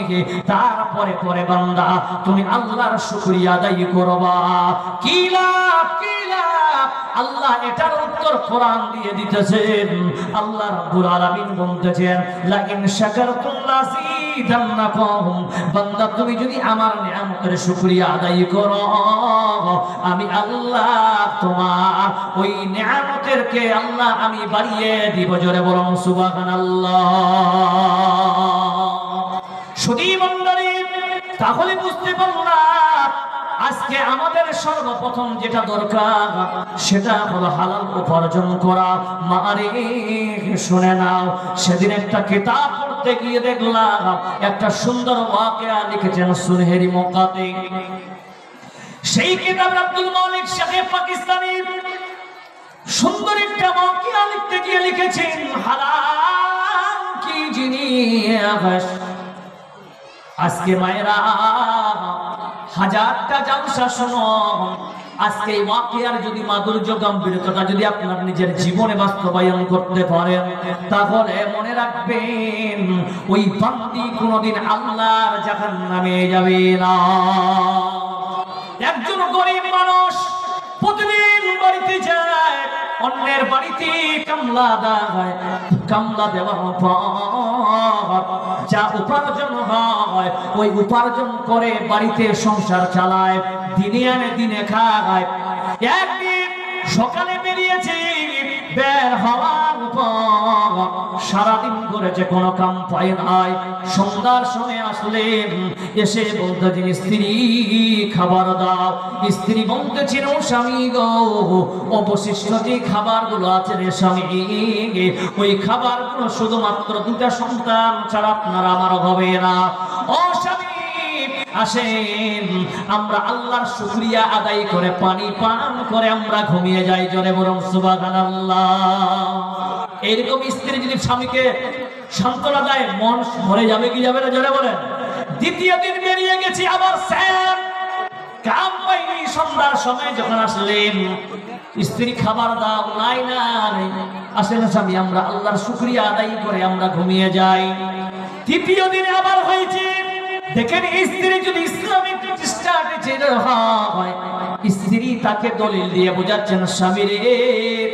তারপরে পরে বান্দা তুমি আল্লাহর শুকরিয়া আদায় করবা। কি লাভ, কি লাভ? আল্লাহ এটার উত্তর কোরআন দিয়ে দিতেছেন। আল্লাহ রাব্বুল আলামিন বলতেছেন, লা ইন শাকারতুম লাযীদান্নাকুম। বান্দা তুমি যদি আমার নিয়ামতের শুকরিয়া আদায় করো, আমি আল্লাহ তোমার ওই নিয়ামতেরকে আল্লাহ আমি বাড়িয়ে দিব। জোরে বলুন সুবহানাল্লাহ। শুধু মণ্ডলী, তাহলে বুঝতে পারলাম আজকে আমাদের সর্বপ্রথম যেটা দরকার সেটা হলো হালাল উপার্জন করা। মারে শুনে নাও, সেদিন একটা কিতাব পড়তে গিয়ে দেখলাম একটা সুন্দর ওয়াকিয়া লিখেছেন সুনহেরি মক্কাতে। সেই কিতাব আব্দুল মালিক সাহেব পাকিস্তানি সুন্দর একটা ওয়াকিয়া লিখতে গিয়ে লিখেছেন হালাল কি জিনিস। আজকে মায়েরা হাজারটা জালসা শোনো, আজকে এই ওয়াকিয়ার যদি মাধুর্য গাম্ভীর্যতা যদি আপনার নিজের জীবনে বাস্তবায়ন করতে পারেন, তাহলে মনে রাখবেন ওই বান্দি কোনোদিন আল্লাহর জাহান্নামে যাবে না। একজন গরিব মানুষ প্রতিদিন বাড়িতে যায়, অন্যের বাড়িতে কামলা দেয়, কামলা দেওয়ার পর যা উপার্জন হয় ওই উপার্জন করে বাড়িতে সংসার চালায়, দিনে আনে দিনে খায়। একদিন সকালে বেরিয়েছে, বের হওয়ার পর সারাদিন করেছে, কোনো কাম পায় নাই। সন্ধ্যার সময় আসলেন, এসে বলতেছেন স্ত্রী খাবার দাও। স্ত্রী বলতেছিল স্বামী গো, অবশিষ্ট যে খাবারগুলো আছে রে স্বামী, ওই খাবারগুলো শুধুমাত্র দুটা সন্তান ছাড়া আপনার আমার হবে না। ও স্বামী আসেন, আমরা আল্লাহর শুকরিয়া আদায় করে পানি পান করে আমরা ঘুমিয়ে যাই। জোরে বলুন সুবহানাল্লাহ। এরকম স্ত্রী যদি স্বামীকে সান্ত্বনা দেয়, মন ভরে যাবে কি যাবে না? জোরে বলেন। দ্বিতীয় দিন বেরিয়ে গেছি, আবার স্যার কাম পাইনি। সন্ধ্যার সময় যখন আসলেন, স্ত্রী খাবার দাও, নাই নাই। আসেন স্বামী, আমরা আল্লাহর শুকরিয়া আদায় করে আমরা ঘুমিয়ে যাই। তৃতীয় দিনে আবার হয়েছে, দেখেন স্ত্রী যদি ইসলামিক স্ট্র্যাটেজি হয়, স্ত্রী তাকে দলিল দিয়ে বোঝাচ্ছেন, স্বামী রে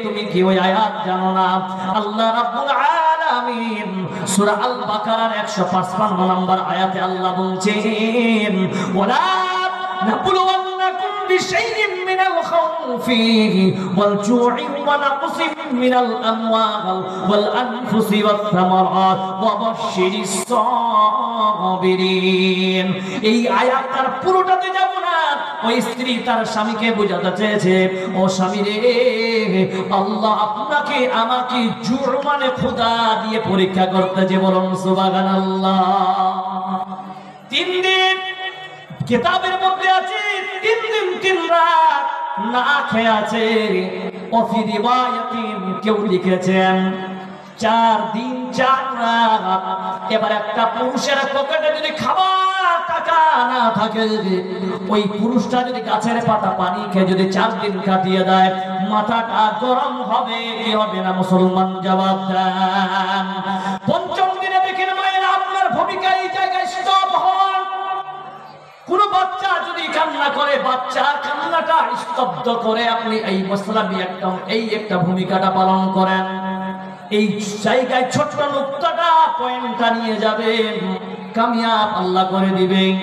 তুমি কি ওই আয়াত জানো না? আল্লাহ রাব্বুল আলামিন সূরা আল বাকারার 155 নম্বর আয়াতে আল্লাহ বলছেন, ওয়ালা নাবলুওয়ান্নাকুম বিশাইইন মিনাল খাউফি ওয়াল জু'i ওয়া নাকসিম মিনাল আমওয়াল ওয়াল আনফুসি ওয়াত থামারাত ওয়া বাশশিরিস সাবিরিন। এই আয়াতটার পুরোটাতে যাব না। ওই স্ত্রী তার স্বামীকে বোঝাতে চেয়েছে, ও স্বামী রে, আল্লাহ আপনাকে আমাকে জুর মানে খোদা দিয়ে পরীক্ষা করতেছে। বলুন সুবহানাল্লাহ। 3 দিন কিতাবের মধ্যে আছে, 3 দিন 3 রাত না খেয়ে আছে। অফি রিওয়ায়াতিন কেউ লিখেছেন 4 দিন 4 রাত। এবার একটা পুরুষের পকেটে যদি খাবার টাকা না থাকে, ওই পুরুষটা যদি গাছের পাতা পানি খেয়ে যদি 4 দিন কাটিয়ে দেয়, মাথাটা গরম হবে কি হবে না? মুসলমান জবাব দেন। 5ম দিনে দেখেন মায়েরা, আপনার ভূমিকা এই জায়গায় স্টপ হন। কোন বাচ্চা যদি কান্না করে, বাচ্চার কান্নাটা স্তব্ধ করে আপনি এই মসলামি একদম এই একটা ভূমিকাটা পালন করেন। এই জায়গায় ছোট্ট নুক্তাটা পয়েন্টটা নিয়ে যাবেন, কামিয়াব আল্লাহ করে দিবেন।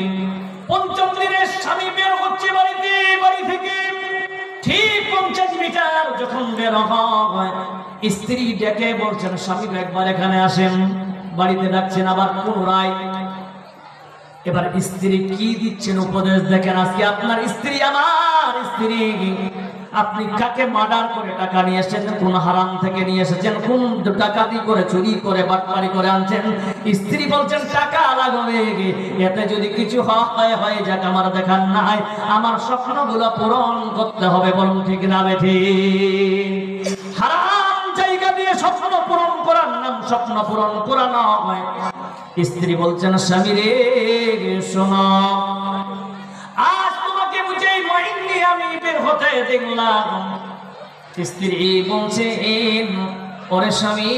5ম দিনে স্বামী বের হচ্ছে বাড়ি থেকে, ঠিক 50 মিটার যখন বের হয়, স্ত্রী ডেকে বলছেন, স্বামী একবার এখানে আসেন। বাড়িতে ডাকছেন আবার পুনরায়। এবার স্ত্রী কি দিচ্ছেন উপদেশ দেখেন। আজকে আপনার স্ত্রী আমার স্ত্রী, আপনি কাকে মার্ডার করে টাকা নিয়ে এসেছেন, কোন হারাম থেকে নিয়ে এসেছেন, কোন ডাকাতি করে চুরি করে বাটপারি করে আনছেন? স্ত্রী বলছেন টাকা লাগবে, এতে যদি কিছু হয়ে যাক আমার দেখার নাই, আমার স্বপ্নগুলো পূরণ করতে হবে। বলুন ঠিক না বেঠিক? হারাম জায়গা দিয়ে স্বপ্ন পূরণ করার নাম স্বপ্ন পূরণ করা নয়। স্ত্রী বলছেন স্বামী রে শোনো, আজ তোমাকে বুঝে মাইন নিয়ে আমি বের হতে দেখলাম। স্ত্রী বলছেন ওরে স্বামী,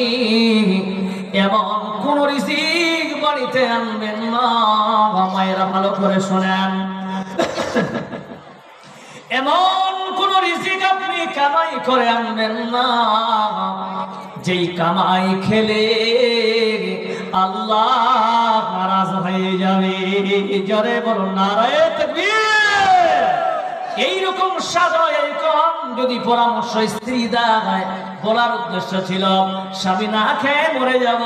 এমন কোন রিজিক বাড়িতে আনবেন না। মায়েরা ভালো করে শোনেন, এমন কোন রিজিক আপনি কামাই করে আনবেন না যেই কামাই খেলে আল্লাহ নারাজ হয়ে যাবে। জোরে বলুন নারায়ে তাকবীর। এইরকম সাজা, এইরকম যদি পরামর্শ স্ত্রী দেয়, বলার উদ্দেশ্য ছিল স্বামী না খেয়ে মরে যাব,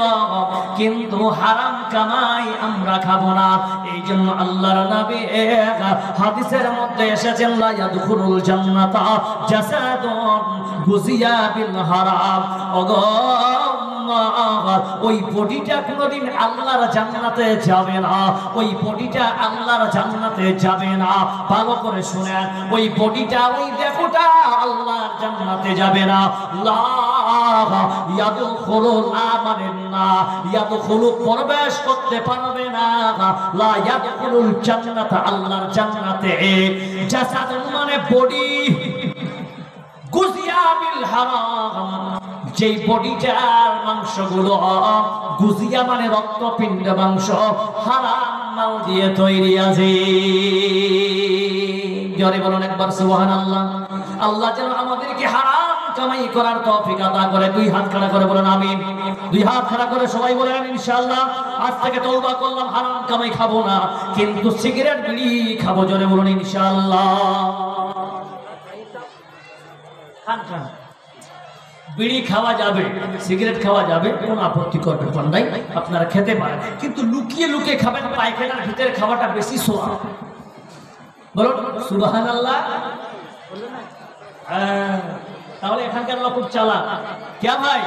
কিন্তু হারাম কামাই আমরা খাবো না। এই জন্য আল্লাহর নবী হাদিসের মধ্যে এসেছেন লা ইয়াদখুলুল জান্নাতা জাসাদুন গুজিয়া বিল হারাম। ওগো ওই বডিটা কোনদিন আল্লাহর জান্নাতে যাবে না, ওই বডিটা আল্লাহর জান্নাতে যাবে না। ভালো করে শুনেন, ওই বডিটা, ওই দেহটা আল্লাহর জান্নাতে যাবে না। লা ইয়াদখুলু আমারেন না, ইয়াদখুলু প্রবেশ করতে পারবে না। লা ইয়াদখুলুল জান্নাতা, আল্লাহর জান্নাতে জাসাদুন মানে বডি, গুজিয়া বিল হারাম যেই বডিটার মাংসগুলো, গুজিয়া মানে রক্তপিণ্ড মাংস, হারাম মাল দিয়ে তৈরি আছে। জোরে বলুন একবার সুবহানাল্লাহ। আল্লাহ যেন আমাদেরকে হারাম কামাই করার তৌফিক আতা করে। দুই হাত খাড়া করে বলেন আমিন। দুই হাত খাড়া করে সবাই বলেন ইনশাআল্লাহ। আজ থেকে তওবা করলাম, হারাম কামাই খাবো না, কিন্তু সিগারেট বিড়ি খাবো। জোরে বলুন ইনশাআল্লাহ। খান খান, বিড়ি খাওয়া যাবে, সিগারেট খাওয়া যাবে, কোনো আপত্তি করবে নাই, আপনারা খেতে পারেন, কিন্তু লুকিয়ে লুকিয়ে খাবেন। পায়খানার ভিতরে খাওয়াটা বেশি সোয়া। বলুন সুবহানাল্লাহ। তাহলে এখানকার লোক খুব চালাক। কে ভাই,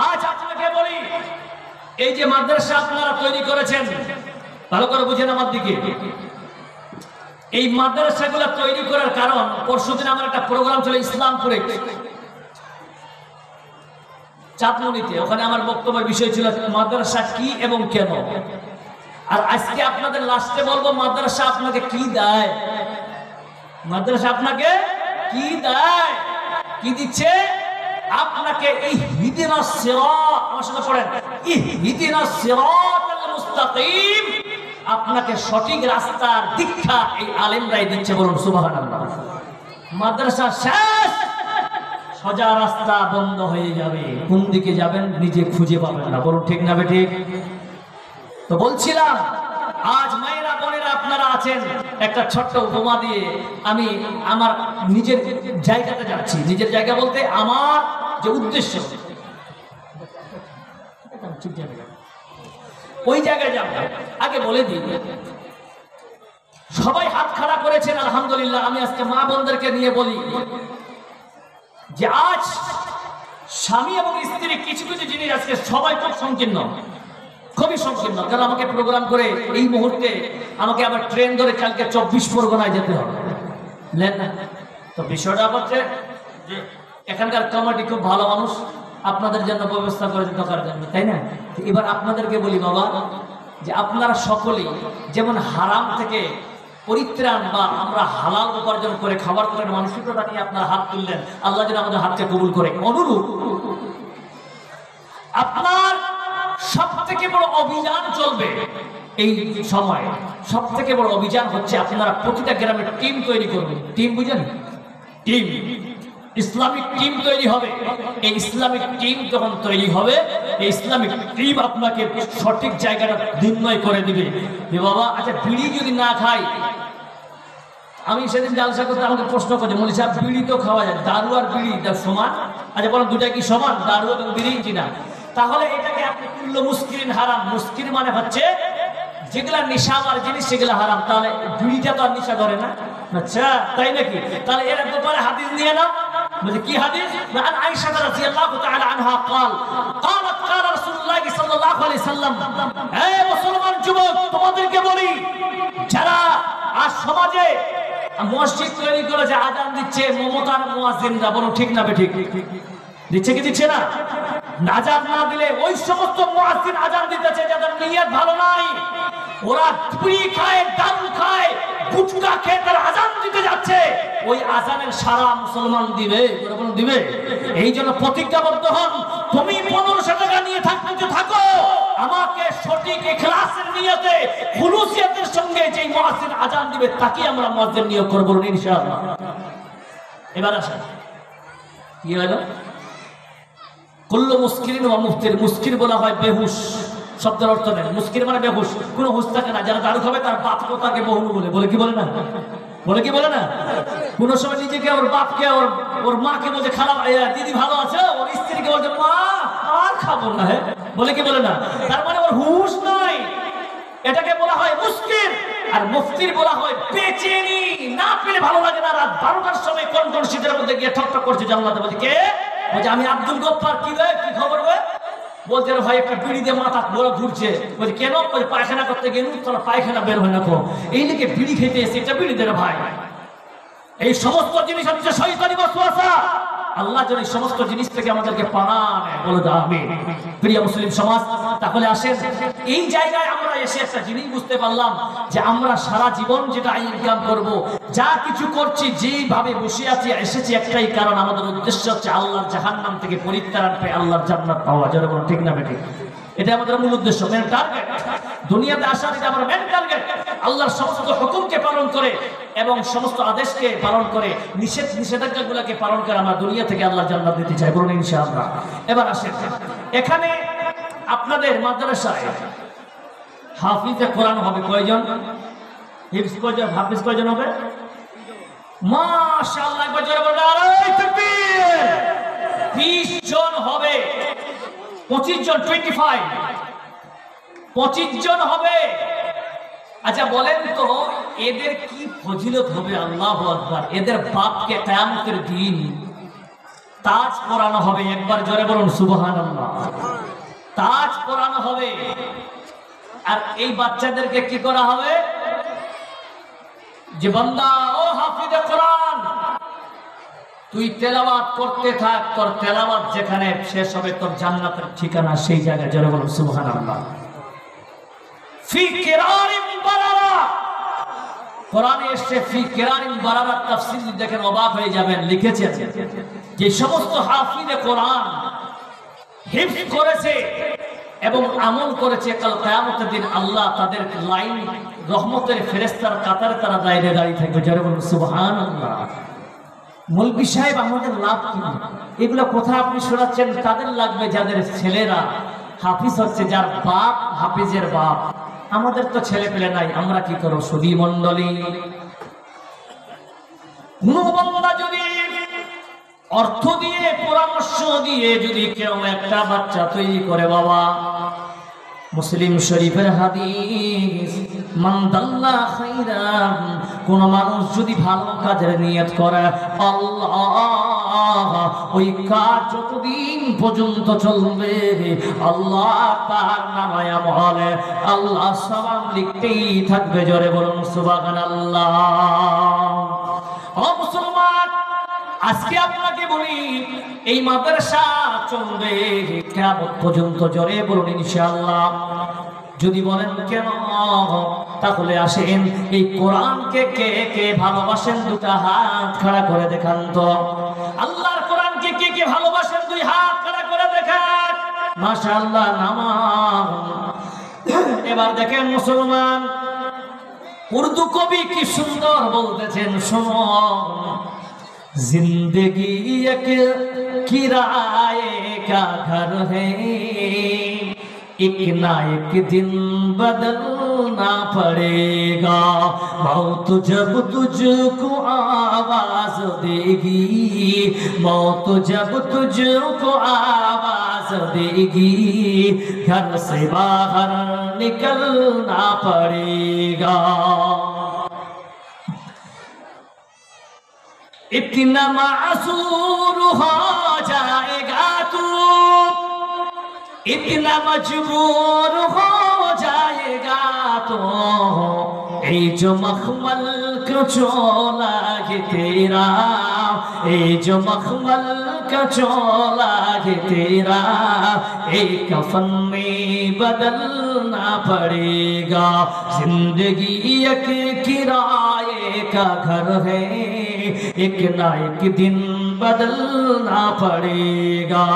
আজ আপনাকে বলি, এই যে মাদ্রাসা আপনারা তৈরি করেছেন, ভালো করে বুঝেন আমার দিকে। এই মাদ্রাসাগুলো তৈরি করার কারণ, পরশুদিন আমার একটা প্রোগ্রাম ছিল ইসলামপুরে চাঁদমণিতে, ওখানে আমার বক্তব্যের বিষয় ছিল মাদ্রাসা কি এবং কেন। আর আজকে আপনাদের লাস্টে বলবো মাদ্রাসা আপনাকে কি দেয়। মাদ্রাসা আপনাকে কি দেয়, কি দিচ্ছে আপনাকে? ইহদিনাস সিরাত, আমার সাথে পড়েন, ইহদিনাস সিরাতাল মুস্তাকিম, আপনাকে সঠিক রাস্তার দীক্ষা এই আলেমরাই দিচ্ছে। বলুন সুবহানাল্লাহ। মাদ্রাসা শেষ, সোজা রাস্তা বন্ধ হয়ে যাবে, কোন দিকে যাবেন নিজে খুঁজে পাবেন না। বলুন ঠিক না বেঠিক? তো বলছিলাম, আজ মায়েরা বোনেরা আপনারা আছেন, একটা ছোট্ট উপমা দিয়ে আমি আমার নিজের জায়গাতে যাচ্ছি। নিজের জায়গা বলতে আমার যে উদ্দেশ্য, ওই জায়গায় যাব। আগে বলে দিই, সবাই হাত খাড়া করেছেন আলহামদুলিল্লাহ। আমি আজকে মা বোনদেরকে নিয়ে বলি যে আজ স্বামী এবং স্ত্রী কিছু কিছু জিনিস আজকে সবাই খুব সংকীর্ণ, খুবই সংকীর্ণ। কারণ আমাকে প্রোগ্রাম করে এই মুহূর্তে আমাকে আবার ট্রেন ধরে কালকে 24 পরগনায় যেতে হবে। তো বিষয়টা হচ্ছে যে এখানকার কমিটি খুব ভালো মানুষ, আপনাদের জন্য ব্যবস্থা করেছে ঢোকার জন্য, তাই না? এবার আপনাদেরকে বলি বাবা, যে আপনারা সকলেই যেমন হারাম থেকে পরিত্রাণ বা আমরা হালাল উপার্জন করে খাবার করার মানসিকতা নিয়ে আপনারা হাত তুললেন, আল্লাহ যেন আমাদের হাতকে কবুল করে। অনুরূপ আপনার সব থেকে বড় অভিযান চলবে এই সময়। সব থেকে বড় অভিযান হচ্ছে আপনারা প্রতিটা গ্রামে টিম তৈরি করবেন। টিম বুঝেন? টিম, ইসলামিক টিম তৈরি হবে। এই ইসলামিক টিম যখন তৈরি হবে, এই ইসলামিক টিম আপনাকে সঠিক জায়গাটা নির্ণয় করে দিবে যে বাবা, আচ্ছা বিড়ি যদি না খাই, আমি সেদিন জালসা করতে আমাকে প্রশ্ন করছে, বলি সাহেব বিড়ি তো খাওয়া যায়, দারু আর বিড়ি সমান? আচ্ছা বলেন দুটা কি সমান, দারু এবং বিড়ি কিনা? তাহলে এটাকে আপনি কুল্ল মুস্কিরিন হারাম, মুস্কির মানে হচ্ছে যেগুলা নেশাবার জিনিস সেগুলা হারাম। তাহলে বিড়িটা তো আর নেশা করে না, আচ্ছা তাই নাকি? তাহলে এর ব্যাপারে হাদিস নিয়ে নাও। বলে কি হাদিস? আন আয়েশা রাদিয়াল্লাহু তাআলা আনহা قال قالت قال رسول الله صلى الله عليه وسلم হে মুসলমান যুবক তোমাদেরকে বলি যারা আজ সমাজে মসজিদ তৈরি করে যে আযান দিচ্ছে মমতার মুয়াজ্জিনরা, বলো ঠিক না বেঠিক? দিচ্ছে কি দিচ্ছে না? আযান না দিলে ওই সমস্ত মুয়াজ্জিন আযান দিতেছে যাদের নিয়ত ভালো নাই, ওরা বিড়ি খায়, দারু খায়, গুটখা খেয়ে তারা আযান দিতে যাচ্ছে, ওই আযানের সারা মুসলমান দিবে? কোনো দিবে? এই জন্য প্রতিজ্ঞাবদ্ধ হন, তুমি 1500 টাকা নিয়ে থাকতে থাকো, আমাকে সঠিক ইখলাসের নিয়তে খুলুসিয়াতের সঙ্গে যেই মুয়াজ্জিন আযান দিবে তাকে আমরা মুয়াজ্জিন নিয়োগ করব ইনশাআল্লাহ। এবার আসেন কি হলো? কুল্লু মুস্কিরিন ওয়া মুফতির। মুস্কির বলা হয় বেহুশ, শব্দের অর্থ নেই। মুস্কির মানে বেহুশ, কোনো হুশ থাকে না। যারা দারু খাবে তার বাপকে তাকে বহু বলে, বলে কি বলে না? বলে কি বলে না? কোন সময় নিজেকে ওর বাপকে ওর মাকে বলছে খারাপ, দিদি ভালো আছে, ওর স্ত্রীকে বলছে মা আর খাবো না, হ্যাঁ বলে কি বলে না? তার মানে ওর হুশ নাই, এটাকে বলা হয় মুস্কির। আর মুফতির বলা হয় বেচেনি, না পেলে ভালো লাগে না। রাত 12টার সময় কোন কোন শীতের মধ্যে গিয়ে ঠকঠক করছে জানলাতে, বলছে কে? বলছে আমি আব্দুল গফফার। কি রে, কি খবর রে? বলছে ভাই একটা বিড়ি দিয়ে মাথা বড় ঘুরছে। বলছে কেন? বলছে পায়খানা করতে গেলু, তোর পায়খানা বের হয় না কো, এই লিখে বিড়ি খেতে এসে একটা বিড়ি দে ভাই। এই সমস্ত জিনিস হচ্ছে শয়তানি ওয়াসওয়াসা। আল্লাহ যেন এই সমস্ত জিনিস থেকে আমাদেরকে পানা নেয়, বলে দাও আমিন। প্রিয় মুসলিম সমাজ, তাহলে আসেন এই জায়গায় আমরা এসে একটা জিনিস বুঝতে পারলাম যে আমরা সারা জীবন যেটা ইনকাম করব, যা কিছু করছি, যেভাবে বসে আছি, এসেছি একটাই কারণ, আমাদের উদ্দেশ্য হচ্ছে আল্লাহর জাহান্নাম থেকে পরিত্রাণ পেয়ে আল্লাহর জান্নাত পাওয়া। যারা বলেন ঠিক না বেঠিক? এটা আমাদের মূল উদ্দেশ্য, মেন টার্গেট। দুনিয়াতে আসার এটা আমার মেন টার্গেট। আল্লাহর সমস্ত হুকুমকে পালন করে এবং সমস্ত আদেশকে পালন করে, নিষেধাজ্ঞাগুলোকে পালন করে আমরা দুনিয়া থেকে আল্লাহর জান্নাত দিতে চাই, বলুন ইনশাআল্লাহ। এবার আসেন, এখানে আপনাদের মাদ্রাসায় হাফিজে কোরআন হবে কয়জন? হিফজ কয়জন? হাফিজ কয়জন হবে? মাশাআল্লাহ, একবার জোরে বলুন নারায়ে তাকবীর। 20 জন হবে, 25 জন, 25 জন হবে। আচ্ছা বলেন তো এদের কি ফজিলত হবে? আল্লাহু আকবার। এদের বাপকে কিয়ামতের দিন তাজ পরানো হবে। একবার জোরে বলুন সুবহানাল্লাহ। তাজ পরানো হবে। আর এই বাচ্চাদেরকে কি করা হবে? যে বান্দা, ও হাফিজে কোরআন, তুই তেলাওয়াত করতে থাক, তোর তেলাওয়াত যেখানে শেষ হবে তোর জান্নাতের ঠিকানা সেই জায়গায়। জোরে বলুন সুবহানাল্লাহ। ফি কিরারিম বারারা, কোরআনে এসে ফি কিরারিম বারারা তাফসীর দেখেন অবাক হয়ে যাবেন। লিখেছেন যে সমস্ত হাফিজে কোরআন হিফজ করেছে এবং আমল করেছে, কাল কিয়ামতের দিন আল্লাহ তাদের লাইন রহমতের ফেরেশতার কাতারে তারা দাঁড়িয়ে থাকবে। জোরে বলুন সুবহানাল্লাহ। মৌলভী সাহেব আমাদের লাভ কি? এগুলো কথা আপনি শোনাচ্ছেন, তাদের লাগবে যাদের ছেলেরা হাফিজ হচ্ছে, যার বাপ হাফিজের বাপ। আমাদের তো ছেলে পেলে নাই, আমরা কি করব? সুধী মন্ডলী, যদি অর্থ দিয়ে পরামর্শ দিয়ে যদি কেউ একটা বাচ্চা তৈরি করে, বাবা মুসলিম শরীফের হাদিস, মান দাল্লা খাইরান, কোন মানুষ যদি ভালো কাজের নিয়ত করে, আল্লাহ ওই কাজ যতদিন পর্যন্ত চলবে আল্লাহ তার নামে আমলে আল্লাহ সওয়াব লিখতেই থাকবে। জোরে বলুন সুবহানাল্লাহ। ও মুসলমান, আজকে আপনাকে বলি এই মাদ্রাসা চলবে কিয়ামত পর্যন্ত। জোরে বলুন ইনশাআল্লাহ। যদি বলেন কেন, তাহলে আসেন এই কোরআনকে কে কে ভালোবাসেন দুটা হাত খাড়া করে দেখান তো। আল্লাহর কোরআনকে কে কে ভালোবাসেন দুই হাত খাড়া করে দেখান। মাশাআল্লাহ, নামাজ। এবার দেখেন মুসলমান, উর্দু কবি কি সুন্দর বলতেছেন, শোনো। जिंदगी एक किराए का घर है, एक ना एक दिन बदलना पड़ेगा, मौत जब तुझको आवाज देगी, मौत जब तुझको आवाज देगी, घर से बाहर निकलना पड़ेगा। इतना मासूर हो जाएगा तू, इतना मजबूर हो जाएगा तो, ये जो मखमल का चोला है तेरा, ये जो मखमल का चोला है तेरा, एक कफन में बदलना पड़ेगा। जिंदगी एक किराए का घर है, एक ना एक दिन बदलना पड़ेगा।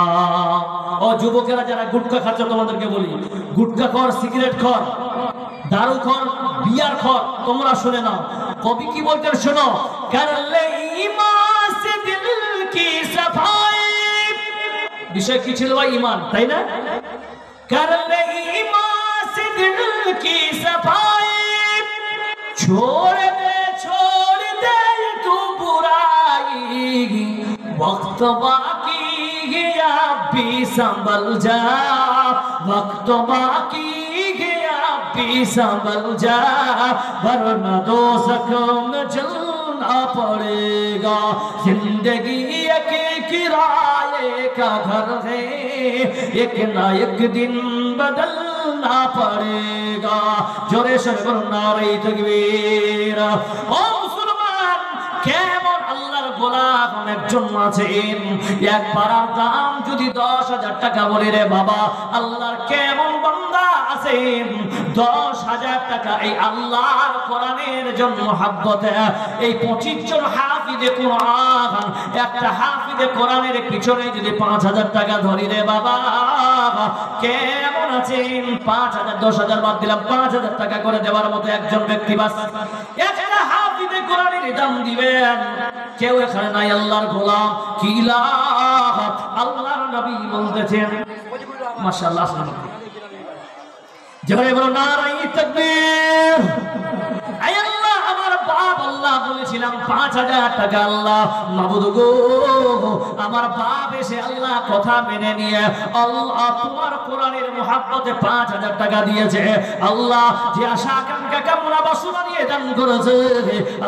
ও যুবকেরা যারা গুটখা খাচ্ছ তোমাদেরকে বলি, গুটখা খর, সিগারেট খর, দারু খর, বিয়ার খর, তোমরা শুনে নাও কবি কি বলতেন শোনো। করলে ঈমান সে দিল কি সাফাই, বিষয় কি ছিল ভাই? ঈমান, তাই না? করলে ঈমান সে দিল কি সাফাই, छोड़ दे तू बुराई, वक्त बाकी है अब भी संभल जा, वक्त बाकी है अब भी संभल जा, वरना दोज़ख में जलना पड़ेगा। जिंदगी एक किराए का घर है, एक ना एक दिन बदलना पड़ेगा। जोरे से बोलो नारे तकबीर। ओ मुसलमान, কেমন আল্লাহর গোলাম একজন আছেন, একবার দাম যদি 10,000 টাকা বলে রে বাবা, আল্লাহর কেমন বান্দা আছেন 10,000 টাকা এই আল্লাহর কোরআনের জন্য মহব্বতে, এই 25 জন হাফিজে কোরআন, একটা হাফিজে কোরআনের পিছনে যদি 5,000 টাকা ধরি রে বাবা, কেমন আছেন? 5,000 10,000 বাদ দিলাম, 5,000 টাকা করে দেওয়ার মতো একজন ব্যক্তি বাস। একটা হাফিজে কোরআনের দাম দিবেন কেউ এখানে নাই। আল্লাহর গোলাম কি লাভ? আল্লাহর নবী বলতেছেন মাশাআল্লাহ, জোরে বলো নারে তাকবীর। আয় আল্লাহ, আমার বাপ আল্লাহ বলেছিলাম 5,000 টাকা, আল্লাহ মাবুদ গো, আমার বাপ এসে আল্লাহ কথা মেনে নিয়ে আল্লাহ তোমার কোরআনের মহব্বতে 5,000 টাকা দিয়েছে। আল্লাহ যে আশা আকাঙ্ক্ষা কামনা বাসনা নিয়ে দান করেছে,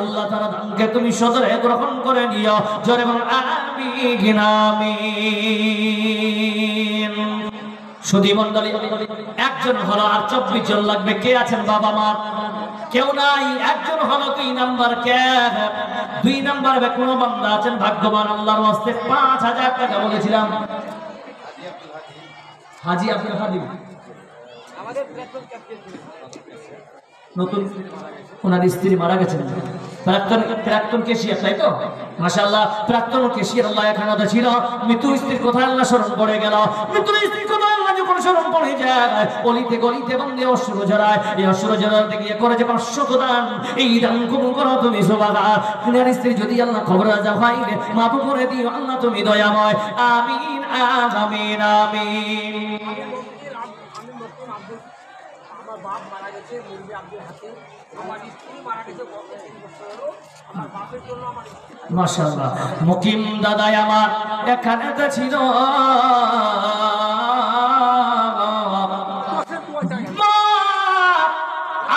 আল্লাহ তারা দানকে তুমি সদরে গ্রহণ করে নিও। জোরে বলো আমিন আমিন। সুধী মণ্ডলী, একজন হলো আর 24 জন লাগবে। কে আছেন বাবা মা? কেউ নাই। একজন হলো 2 নাম্বার। কে? 2 নাম্বারে কোন বান্দা আছেন ভাগ্যবান? আল্লাহর ওয়াস্তে 5,000 টাকা বলেছিলাম। হাজি আব্দুল হাদি আমাদের নতুন, ওনার স্ত্রী মারা গেছেন, প্রাক্তন কেশিয়ার, তাই তো? মাশাআল্লাহ, প্রাক্তন কেশিয়ার আল্লাহ এখানে ছিল। মৃত্যু স্ত্রীর কথা আল্লাহ স্মরণ করে গেল। মৃত্যু স্ত্রীর কথা আল্লাহ যখন স্মরণ করে যায়, অলিতে গলিতে বন্ধে অশ্রু ঝরায়। এই অশ্রু ঝরাতে গিয়ে করে যে 500 দান, এই দান কবুল করো তুমি সুবহানাল্লাহ। তোমার স্ত্রী যদি আল্লাহ খবর রাজা হয়, মাফ করে দিও আল্লাহ, তুমি দয়াময়। আমিন আমিন আমিন। আমার বাপ মারা গেছে, মুরগি আব্দুল হাকিম, আমার স্ত্রী মারা গেছে গত 3 বছর হলো। আমার বাপের জন্য আমার মাশাআল্লাহ মুকিম দাদা আমার এখানে তো ছিল।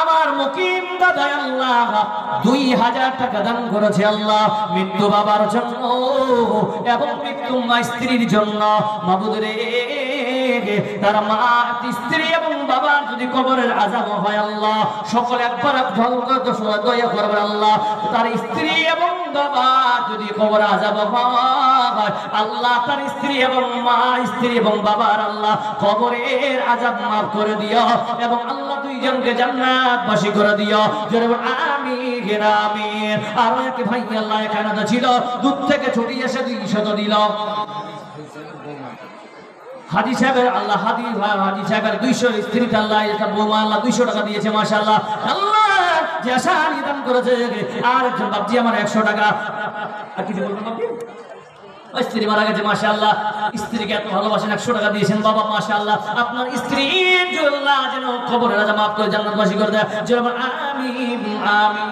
আমার মুকিম দাদা আল্লাহ 2,000 টাকা দান করেছে আল্লাহ মৃত্যু বাবার জন্য এবং মৃত্যু মা স্ত্রীর জন্য। মাবুদ রে, তার মা স্ত্রী এবং বাবার যদি কবরের আযাব হয় আল্লাহ, সকলে একবার দয়া করবেন আল্লাহ। তার স্ত্রী এবং বাবা যদি কবরে আযাব হয় আল্লাহ, তার স্ত্রী এবং মা, স্ত্রী এবং বাবার আল্লাহ কবরের আযাব মাফ করে দিও এবং আল্লাহ দুইজনকে জান্নাতবাসী করে দিও। জোরে বল আমিন আমিন। আর এক ভাই আল্লাহ এখানে তো ছিল, দূর থেকে ছুটি এসে 200 দিল। হাজি সাহেবের আল্লাহ, হাজি সাহেবের 200 স্ত্রীতে আল্লাহ এটা বৌমা আল্লাহ 200 টাকা দিয়েছে মাশাআল্লাহ। আল্লাহ যে আশা নিদান করেছে। আর একজন বাপজি আমার 100 টাকা। আর কিছু বলবেন বাপজি? স্ত্রী মারা গেছে মাশাআল্লাহ, স্ত্রীকে এত ভালোবাসেন, 100 টাকা দিয়েছেন বাবা মাশাআল্লাহ। আপনার স্ত্রীর আল্লাহ যেন কবরের আযাব মাফ করে জান্নাতবাসী করে দেয়। আমিন আমিন।